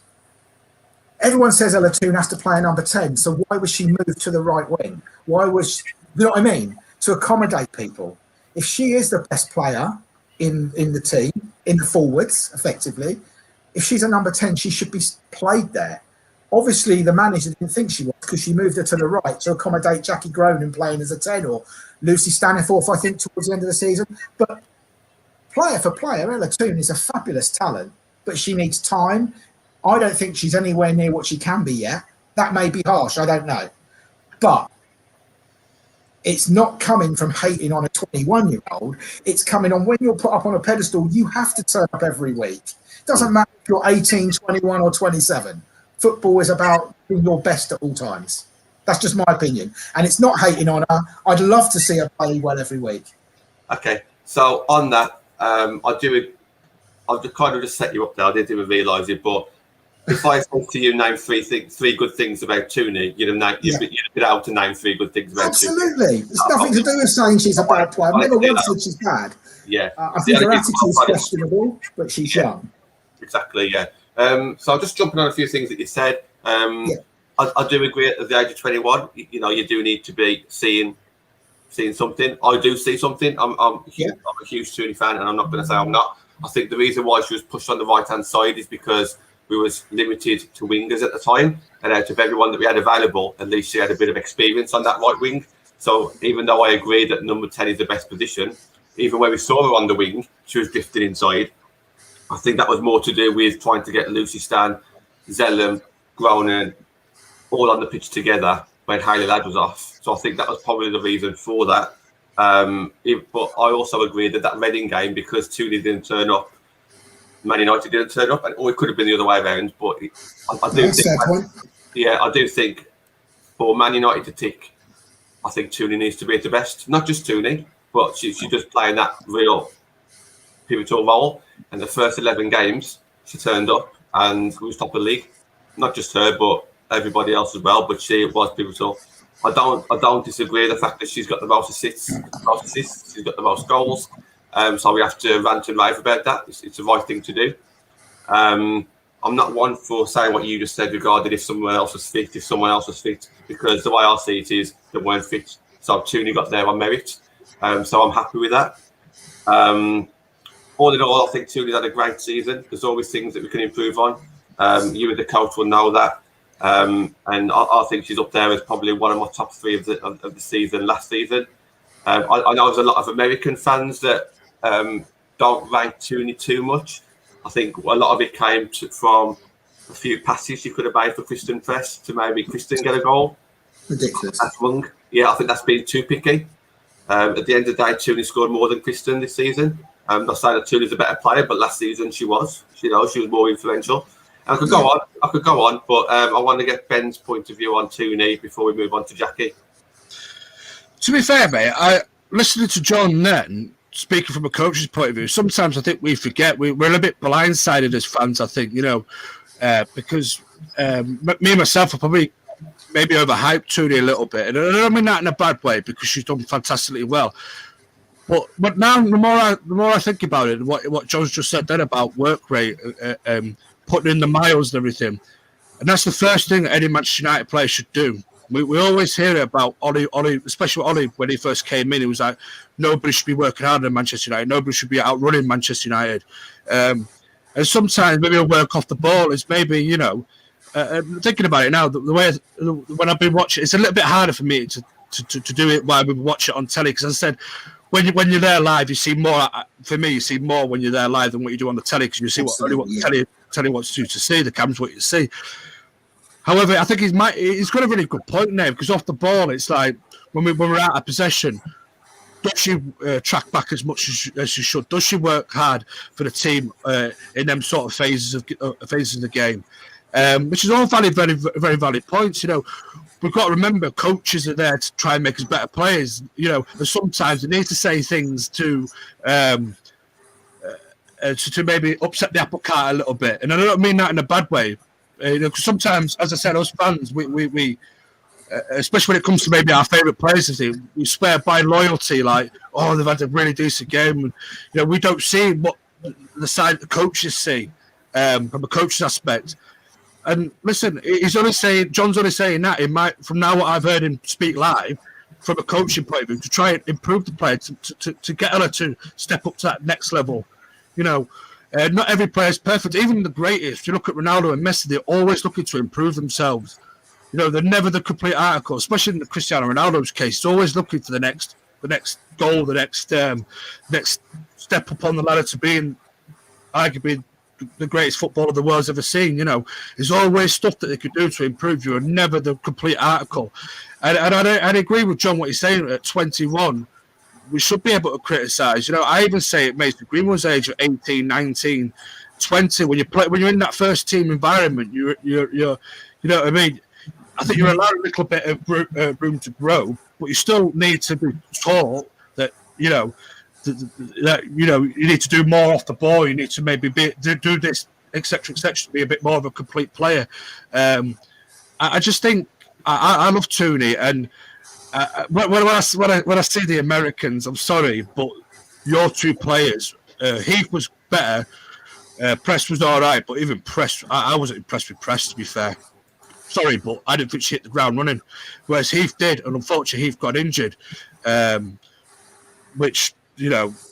[SPEAKER 3] everyone says Ella Toon has to play a number 10, so why was she moved to the right wing? Why was You know what I mean? To accommodate people. If she is the best player in the team, in the forwards, effectively, if she's a number 10, she should be played there. Obviously, the manager didn't think she was because she moved her to the right to accommodate Jackie Gronin playing as a 10 or Lucy Staniforth, I think, towards the end of the season. But player for player, Ella Toon is a fabulous talent, but she needs time. I don't think she's anywhere near what she can be yet. That may be harsh, I don't know. But it's not coming from hating on a 21-year-old. It's coming on when you're put up on a pedestal, you have to turn up every week. It doesn't matter if you're 18, 21 or 27. Football is about being your best at all times. That's just my opinion. And it's not hating on her. I'd love to see her play well every week.
[SPEAKER 1] Okay. So on that, I've kind of just set you up there. I didn't even realise it, but if I said to you, name three good things about Tooney, you'd be able to name 3 good things about Tooney.
[SPEAKER 3] Absolutely. It's nothing to do with saying she's a bad player. I've never once said she's bad.
[SPEAKER 1] Yeah.
[SPEAKER 3] I think her attitude's questionable, but she's young.
[SPEAKER 1] Exactly, yeah. So I'm just jumping on a few things that you said. I do agree at the age of 21, you do need to be seeing something. I do see something. I'm a huge Tooney fan, and I'm not going to say I'm not. I think the reason why she was pushed on the right-hand side is because we was limited to wingers at the time, and out of everyone that we had available, at least she had a bit of experience on that right wing. So even though I agree that number 10 is the best position, even when we saw her on the wing, she was drifting inside. I think that was more to do with trying to get Lucy Stan, Zellum, Gronin all on the pitch together when Hayley Ladd was off. So I think that was probably the reason for that. But I also agree that Reading game, because Tooney didn't turn up, Man United didn't turn up, or it could have been the other way around. But I do think for Man United to tick, I think Tooney needs to be at the best. Not just Tooney, but she's just playing that real pivotal role. And the first 11 games, she turned up and was top of the league. Not just her, but everybody else as well. But she was pivotal. I don't disagree with the fact that she's got the most assists. She's got the most goals. So we have to rant and rave about that. It's the right thing to do. I'm not one for saying what you just said regarding if someone else was fit, because the way I see it is they weren't fit. So Tooney got there on merit. So I'm happy with that. All in all, I think Tooney's had a great season. There's always things that we can improve on. You and the coach will know that. And I think she's up there as probably one of my top 3 of the season last season. I know there's a lot of American fans that don't rank Tooney too much. I think a lot of it came from a few passes she could have made for Kristen Press to maybe Kristen get a goal.
[SPEAKER 3] Ridiculous.
[SPEAKER 1] That's wrong. Yeah, I think that's been too picky. At the end of the day, Tooney scored more than Kristen this season. I'm not saying that Tooney's a better player, but last season she was. She was more influential. And I could go on, but I want to get Ben's point of view on Tooney before we move on to Jackie.
[SPEAKER 2] To be fair, mate, listening to John then, speaking from a coach's point of view, sometimes I think we forget we're a bit blindsided as fans. I think because me and myself are probably maybe overhyped Tooney a little bit, and I don't mean that in a bad way because she's done fantastically well. But now the more I think about it, what John's just said then about work rate, putting in the miles and everything, and that's the first thing that any Manchester United player should do. We always hear about Ollie, especially Ollie when he first came in. He was like, nobody should be working harder than Manchester United. Nobody should be outrunning Manchester United. And sometimes maybe a work off the ball is maybe, thinking about it now, the way when I've been watching, it's a little bit harder for me to do it while we watch it on telly. Because as I said, when you're there live, you see more. For me, you see more when you're there live than what you do on the telly, because you see what the telly wants you to see. The camera's what you see. However, I think he's got a really good point now, because off the ball, it's like when we're out of possession, does she track back as much as she should? Does she work hard for the team in them sort of phases of the game? Which is all valid, very, very valid points. We've got to remember coaches are there to try and make us better players. And sometimes they need to say things to maybe upset the apple cart a little bit, and I don't mean that in a bad way. Because sometimes, as I said, us fans, we especially when it comes to maybe our favourite players, we swear by loyalty, like, oh, they've had a really decent game. And, we don't see what the side the coaches see from a coach's aspect. And listen, John's only saying that. From now what I've heard him speak live, from a coaching point of view, to try and improve the player, to get her to step up to that next level. Not every player is perfect. Even the greatest, if you look at Ronaldo and Messi, they're always looking to improve themselves. They're never the complete article, especially in the Cristiano Ronaldo's case. He's always looking for the next goal, the next step up on the ladder to being arguably the greatest footballer the world's ever seen. There's always stuff that they could do to improve. You're never the complete article. And I agree with John what he's saying. At 21, we should be able to criticise. I even say at Mason Greenwood's age of 18, 19, 20, when you're in that first team environment, you're you know what I mean. I think you're allowed a little bit of room to grow, but you still need to be taught that you need to do more off the ball. You need to maybe do this, etc., to be a bit more of a complete player. I just think I love Tooney, and when I see the Americans, I'm sorry, but your two players, Heath was better. Press was all right, but even Press, I wasn't impressed with Press, to be fair. Sorry, but I didn't think she hit the ground running, whereas Heath did, and unfortunately Heath got injured, which,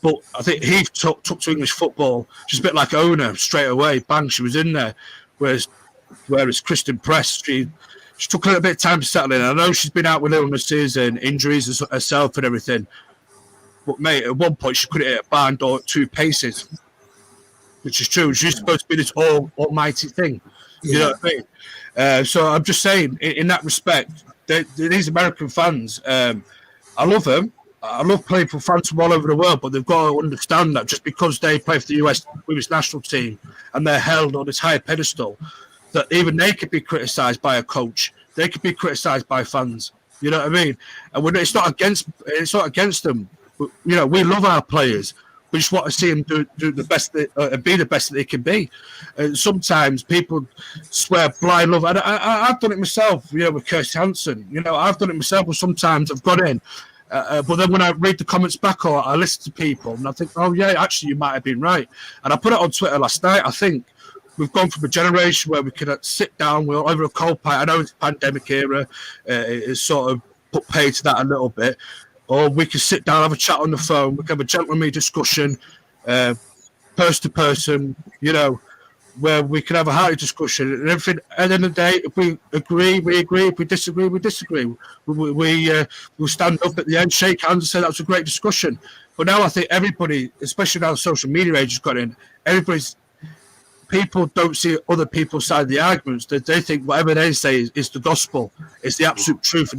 [SPEAKER 2] but I think Heath took to English football just a bit like Ona, straight away, bang, she was in there, whereas Kristen Press, she took a little bit of time to settle in. I know she's been out with illnesses and injuries herself and everything, but mate, at one point she couldn't hit a barn door at 2 paces, which is true. She's supposed to be this almighty thing, you know what I mean? So I'm just saying, in that respect, these American fans, I love them. I love playing for fans from all over the world, but they've got to understand that just because they play for the US women's national team and they're held on this high pedestal, that even they could be criticised by a coach. They could be criticised by fans. You know what I mean? And it's not against them. But, we love our players. We just want to see them do the best and be the best that they can be. And sometimes people swear blind love. And I've done it myself, with Kirsty Hansen. I've done it myself, but sometimes I've got in. But then when I read the comments back or I listen to people and I think, oh, yeah, actually, you might have been right. And I put it on Twitter last night. I think we've gone from a generation where we could sit down, we're over a cold pint. I know it's the pandemic era. It's sort of put pay to that a little bit. Or we can sit down, have a chat on the phone. We can have a gentlemanly discussion, person to person, where we can have a hearty discussion. And everything, at the end of the day, if we agree, we agree. If we disagree, we disagree. We'll stand up at the end, shake hands and say that was a great discussion. But now I think everybody, especially now the social media age has got in, people don't see other people's side of the arguments. They think whatever they say is the gospel, it's the absolute truth,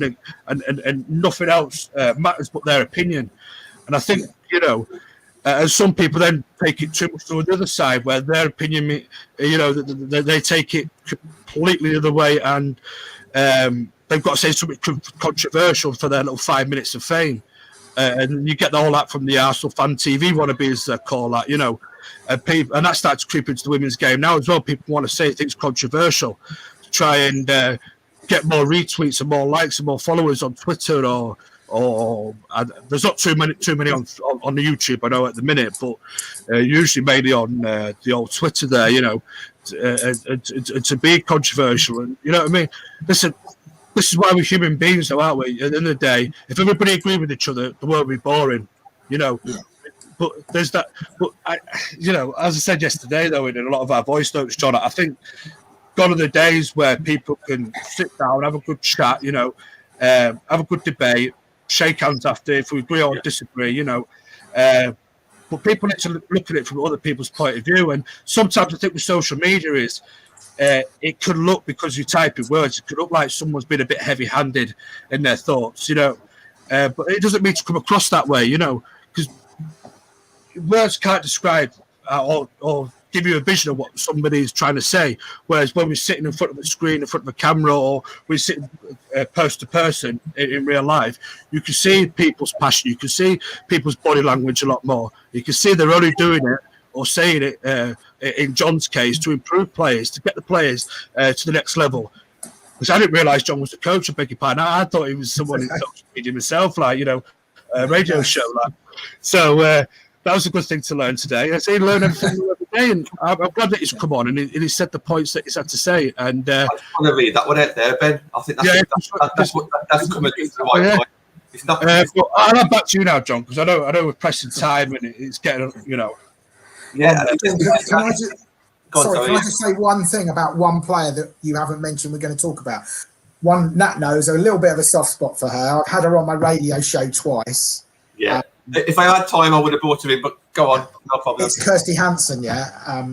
[SPEAKER 2] and nothing else matters but their opinion. And I think, and some people then take it too much to the other side, where their opinion, they take it completely the other way, and they've got to say something controversial for their little 5 minutes of fame. And you get all that from the Arsenal fan TV wannabe, as they call that, and that starts to creep into the women's game now as well. People want to say things controversial to try and get more retweets and more likes and more followers on Twitter, or there's not too many on the YouTube, I know, at the minute, but usually mainly on the old Twitter there, to be controversial. And you know what I mean? Listen, this is why we're human beings, though, aren't we? At the end of the day, if everybody agreed with each other, the world would be boring, Yeah. But there's that. But as I said yesterday, though, in a lot of our voice notes, John, I think gone are the days where people can sit down, have a good chat, have a good debate, shake hands after if we agree or disagree, But people need to look at it from other people's point of view. And sometimes I think with social media is it could look, because you type in words, it could look like someone's been a bit heavy-handed in their thoughts, But it doesn't mean to come across that way, because words can't describe or give you a vision of what somebody is trying to say. Whereas when we're sitting in front of a screen, in front of a camera, or we're sitting person to person in real life, you can see people's passion. You can see people's body language a lot more. You can see they're only doing it or saying it, in John's case, to improve players, to get the players to the next level. Because I didn't realise John was the coach, I beg your pardon. I thought he was someone in social media himself, like, a radio show. Like. So, that was a good thing to learn today. I say learn everything every day, and I'm glad that he's come on and he said the points that he's had to say. And
[SPEAKER 1] I just want to read that one out there, Ben. I think that's coming to the right point. It's not.
[SPEAKER 2] I'll have back to you now, John, because I know we're pressing time and it's getting,
[SPEAKER 1] Yeah.
[SPEAKER 3] Can I just say one thing about one player that you haven't mentioned we're going to talk about? One, Nat knows, a little bit of a soft spot for her. I've had her on my radio show twice.
[SPEAKER 1] Yeah. If I had time, I would have brought her in, but go on. No problem.
[SPEAKER 3] It's Kirsty Hansen, yeah.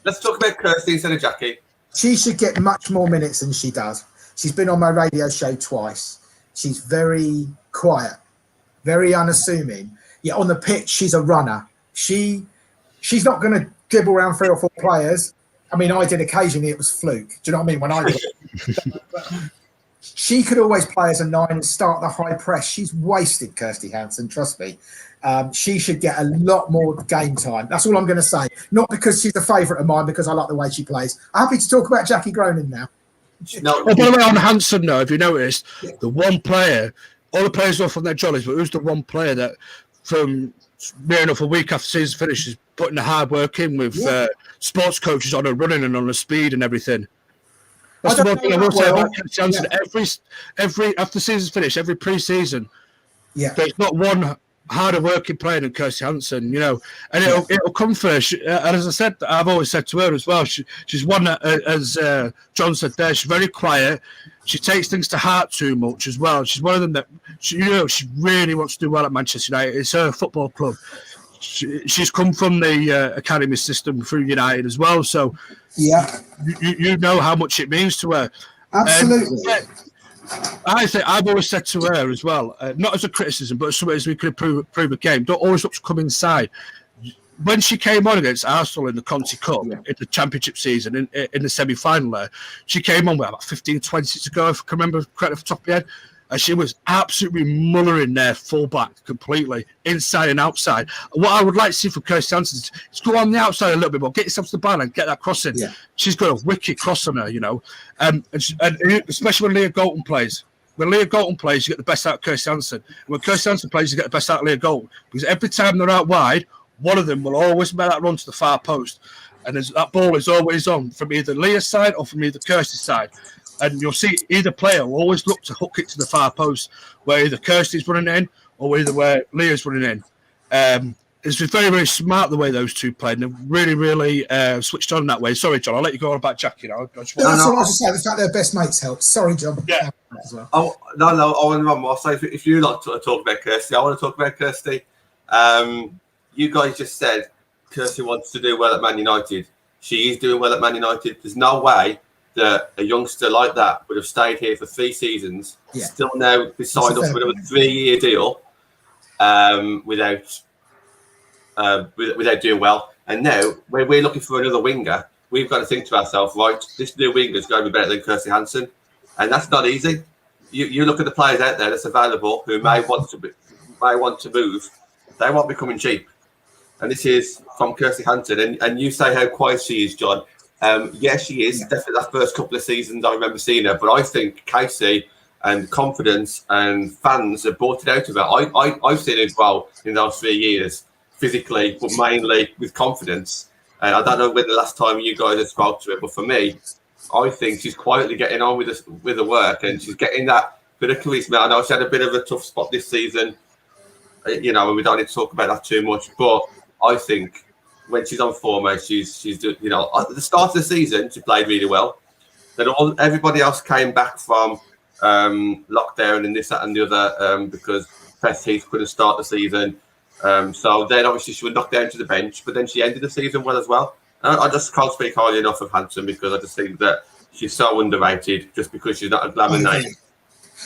[SPEAKER 1] Let's talk about Kirsty instead of Jackie.
[SPEAKER 3] She should get much more minutes than she does. She's been on my radio show twice. She's very quiet, very unassuming. Yeah, on the pitch, she's a runner. She's not going to dribble around 3 or 4 players. I mean, I did occasionally. It was fluke. Do you know what I mean? When I did it. She could always play as a 9 and start the high press. She's wasted, Kirsty Hansen, trust me. She should get a lot more game time. That's all I'm going to say. Not because she's a favourite of mine, because I like the way she plays. I'm happy to talk about Jackie Groening now.
[SPEAKER 2] No. By the way, on Hansen, though, if you noticed, the one player, all the players off on their jollies, but who's the one player that from near enough a week after season finishes putting the hard work in with sports coaches on her running and on her speed and everything? That's the one thing I will say about Kirsty Hansen. Every after season's finished, every pre-season, there's not one harder working player than Kirsty Hansen, and it'll come first. And as I said, I've always said to her as well, she's one that, as John said there, she's very quiet. She takes things to heart too much as well. She's one of them that she really wants to do well at Manchester United. It's her football club. She's come from the academy system through United as well, so you know how much it means to her.
[SPEAKER 3] Absolutely.
[SPEAKER 2] I've always said to her as well, not as a criticism, but as something as we could improve a game. Don't always look to come inside. When she came on against Arsenal in the Conti Cup in the Championship season, in the semi-final there, she came on with about 15, 20 to go, if I can remember correctly off the top of my head. And she was absolutely mullering their fullback completely, inside and outside. And what I would like to see for Kirsty Hansen is go on the outside a little bit more, get yourself to the ball and get that crossing. Yeah. She's got a wicked cross on her, and especially when Leah Golden plays. When Leah Golden plays, you get the best out of Kirsty Hansen. And when Kirsty Hansen plays, you get the best out of Leah Golden. Because every time they're out wide, one of them will always make that run to the far post. And that ball is always on from either Leah's side or from either Kirsty's side. And you'll see either player will always look to hook it to the far post, where either Kirsty's running in or either where Leah's running in. It's very, very smart the way those two played. And they're really, really switched on that way. Sorry, John, I'll let you go on about Jackie now.
[SPEAKER 3] That's what I was just saying. The fact their best mates helped. Sorry, John.
[SPEAKER 1] Yeah. As well. I want one more. So if you like to talk about Kirsty, I want to talk about Kirsty. You guys just said Kirsty wants to do well at Man United. She is doing well at Man United. There's no way that a youngster like that would have stayed here for 3 seasons, still now be signed up for another 3-year deal without doing well. And now, when we're looking for another winger, we've got to think to ourselves, right, this new winger is going to be better than Kirsty Hansen. And that's not easy. You look at the players out there that's available who may want to move. They won't be coming cheap. And this is from Kirsty Hansen. And you say how quiet she is, John. Yes, she is. Definitely that first couple of seasons I remember seeing her. But I think Casey and confidence and fans have brought it out of her. I've seen it as well in those 3 years, physically, but mainly with confidence. And I don't know when the last time you guys have spoke to her, but for me, I think she's quietly getting on with the work, and she's getting that bit of charisma. I know she had a bit of a tough spot this season, and we don't need to talk about that too much. But I think when she's on form, she's at the start of the season, she played really well. Then everybody else came back from lockdown and this, that, and the other because Beth Heath couldn't start the season. So then obviously she was knocked down to the bench, but then she ended the season well as well. I just can't speak highly enough of Hansen because I just think that she's so underrated just because she's not a glamour name.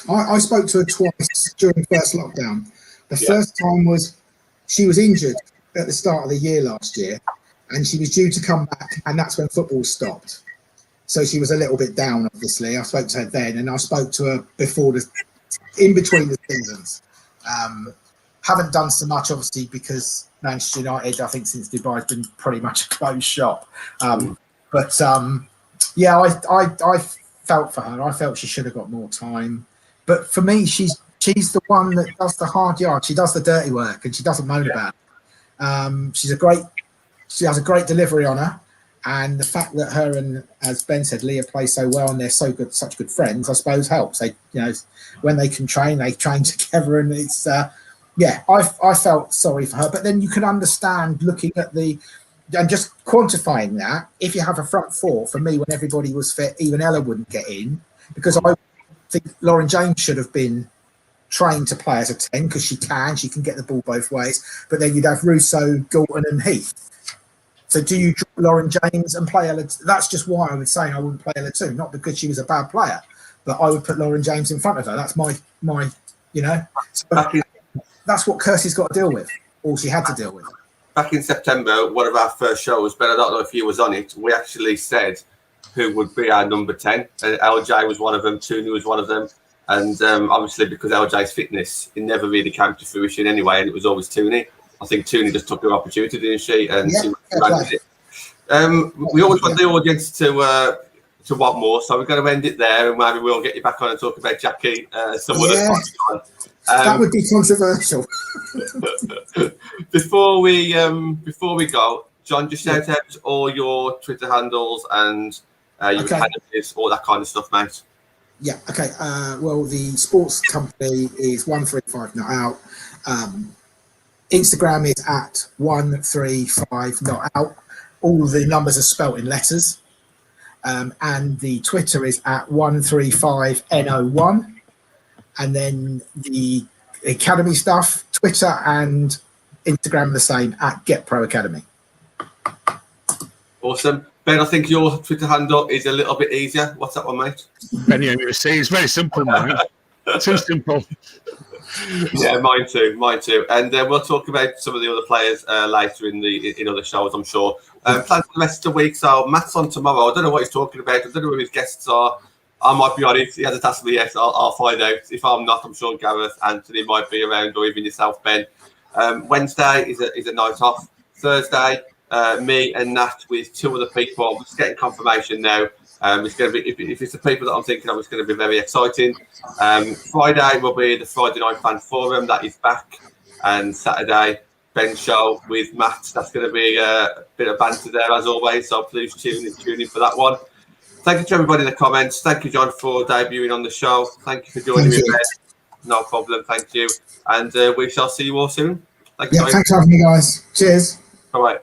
[SPEAKER 3] I spoke to her twice during the first lockdown. The first time was she was injured at the start of the year last year, and she was due to come back, and that's when football stopped. So she was a little bit down, obviously. I spoke to her then, and I spoke to her in between the seasons. Haven't done so much, obviously, because Manchester United, I think since Dubai, has been pretty much a closed shop. I felt for her. I felt she should have got more time. But for me, she's the one that does the hard yard. She does the dirty work, and she doesn't moan about it. She has a great delivery on her, And the fact that her and, as Ben said, Leah play so well and they're so good, such good friends, I suppose helps. They, you know, when they can train, they train together, and it's yeah. I felt sorry for her, but then you can understand looking at the and just quantifying that. If you have a front four, for me, when everybody was fit, even Ella wouldn't get in, because I think Lauren James should have been trained to play as a 10 because she can get the ball both ways. But then you'd have Russo, Galton, and Heath. So do you drop Lauren James and play Ella? That's just why I would say I wouldn't play Ella 2, not because she was a bad player, but I would put Lauren James in front of her. That's my you know. So that's what Kirsty's got to deal with, or she had to deal with.
[SPEAKER 1] Back in September, one of our first shows, Ben, I don't know if you was on it, we actually said who would be our number 10. And LJ was one of them, Tooney was one of them. And obviously, because LJ's fitness, it never really came to fruition anyway, and it was always Tooney. I think Tooney just took her opportunity, didn't she? And
[SPEAKER 3] yeah,
[SPEAKER 1] she ran it. We always want the audience to want more, so we're going to end it there, and maybe we'll get you back on and talk about Jackie some other time.
[SPEAKER 3] That would be controversial.
[SPEAKER 1] Before we go, John, just shout out all your Twitter handles and your academies, all that kind of stuff, mate.
[SPEAKER 3] Yeah. Okay. Well, the sports company is OneThreeFiveNotOut. Instagram is at OneThreeFiveNotOut. All the numbers are spelt in letters. And the Twitter is at OneThreeFiveNO1. And then the academy stuff, Twitter and Instagram the same, at Get Pro Academy.
[SPEAKER 1] Awesome. Ben, I think your Twitter handle is a little bit easier. What's that one, mate?
[SPEAKER 2] Benny, I'm going to say it's very simple, mate. Too simple.
[SPEAKER 1] Yeah, mine too. And we'll talk about some of the other players later in other shows, I'm sure. Plans for the rest of the week. So Matt's on tomorrow. I don't know what he's talking about. I don't know who his guests are. I might be on it. He hasn't asked me yet. I'll find out. If I'm not, I'm sure Gareth, Anthony might be around, or even yourself, Ben. Wednesday is a night off. Thursday, me and Nat with two other people. I'm just getting confirmation now. It's going to be, if it's the people that I'm thinking of, it's going to be very exciting. Friday will be the Friday Night Fan Forum. That is back. And Saturday, Ben's show with Matt. That's going to be a bit of banter there, as always. So please tune in for that one. Thank you to everybody in the comments. Thank you, John, for debuting on the show. Thank you for joining me, Ben. No problem. Thank you. And we shall see you all soon.
[SPEAKER 3] Thanks for having me, guys. Cheers.
[SPEAKER 1] All right.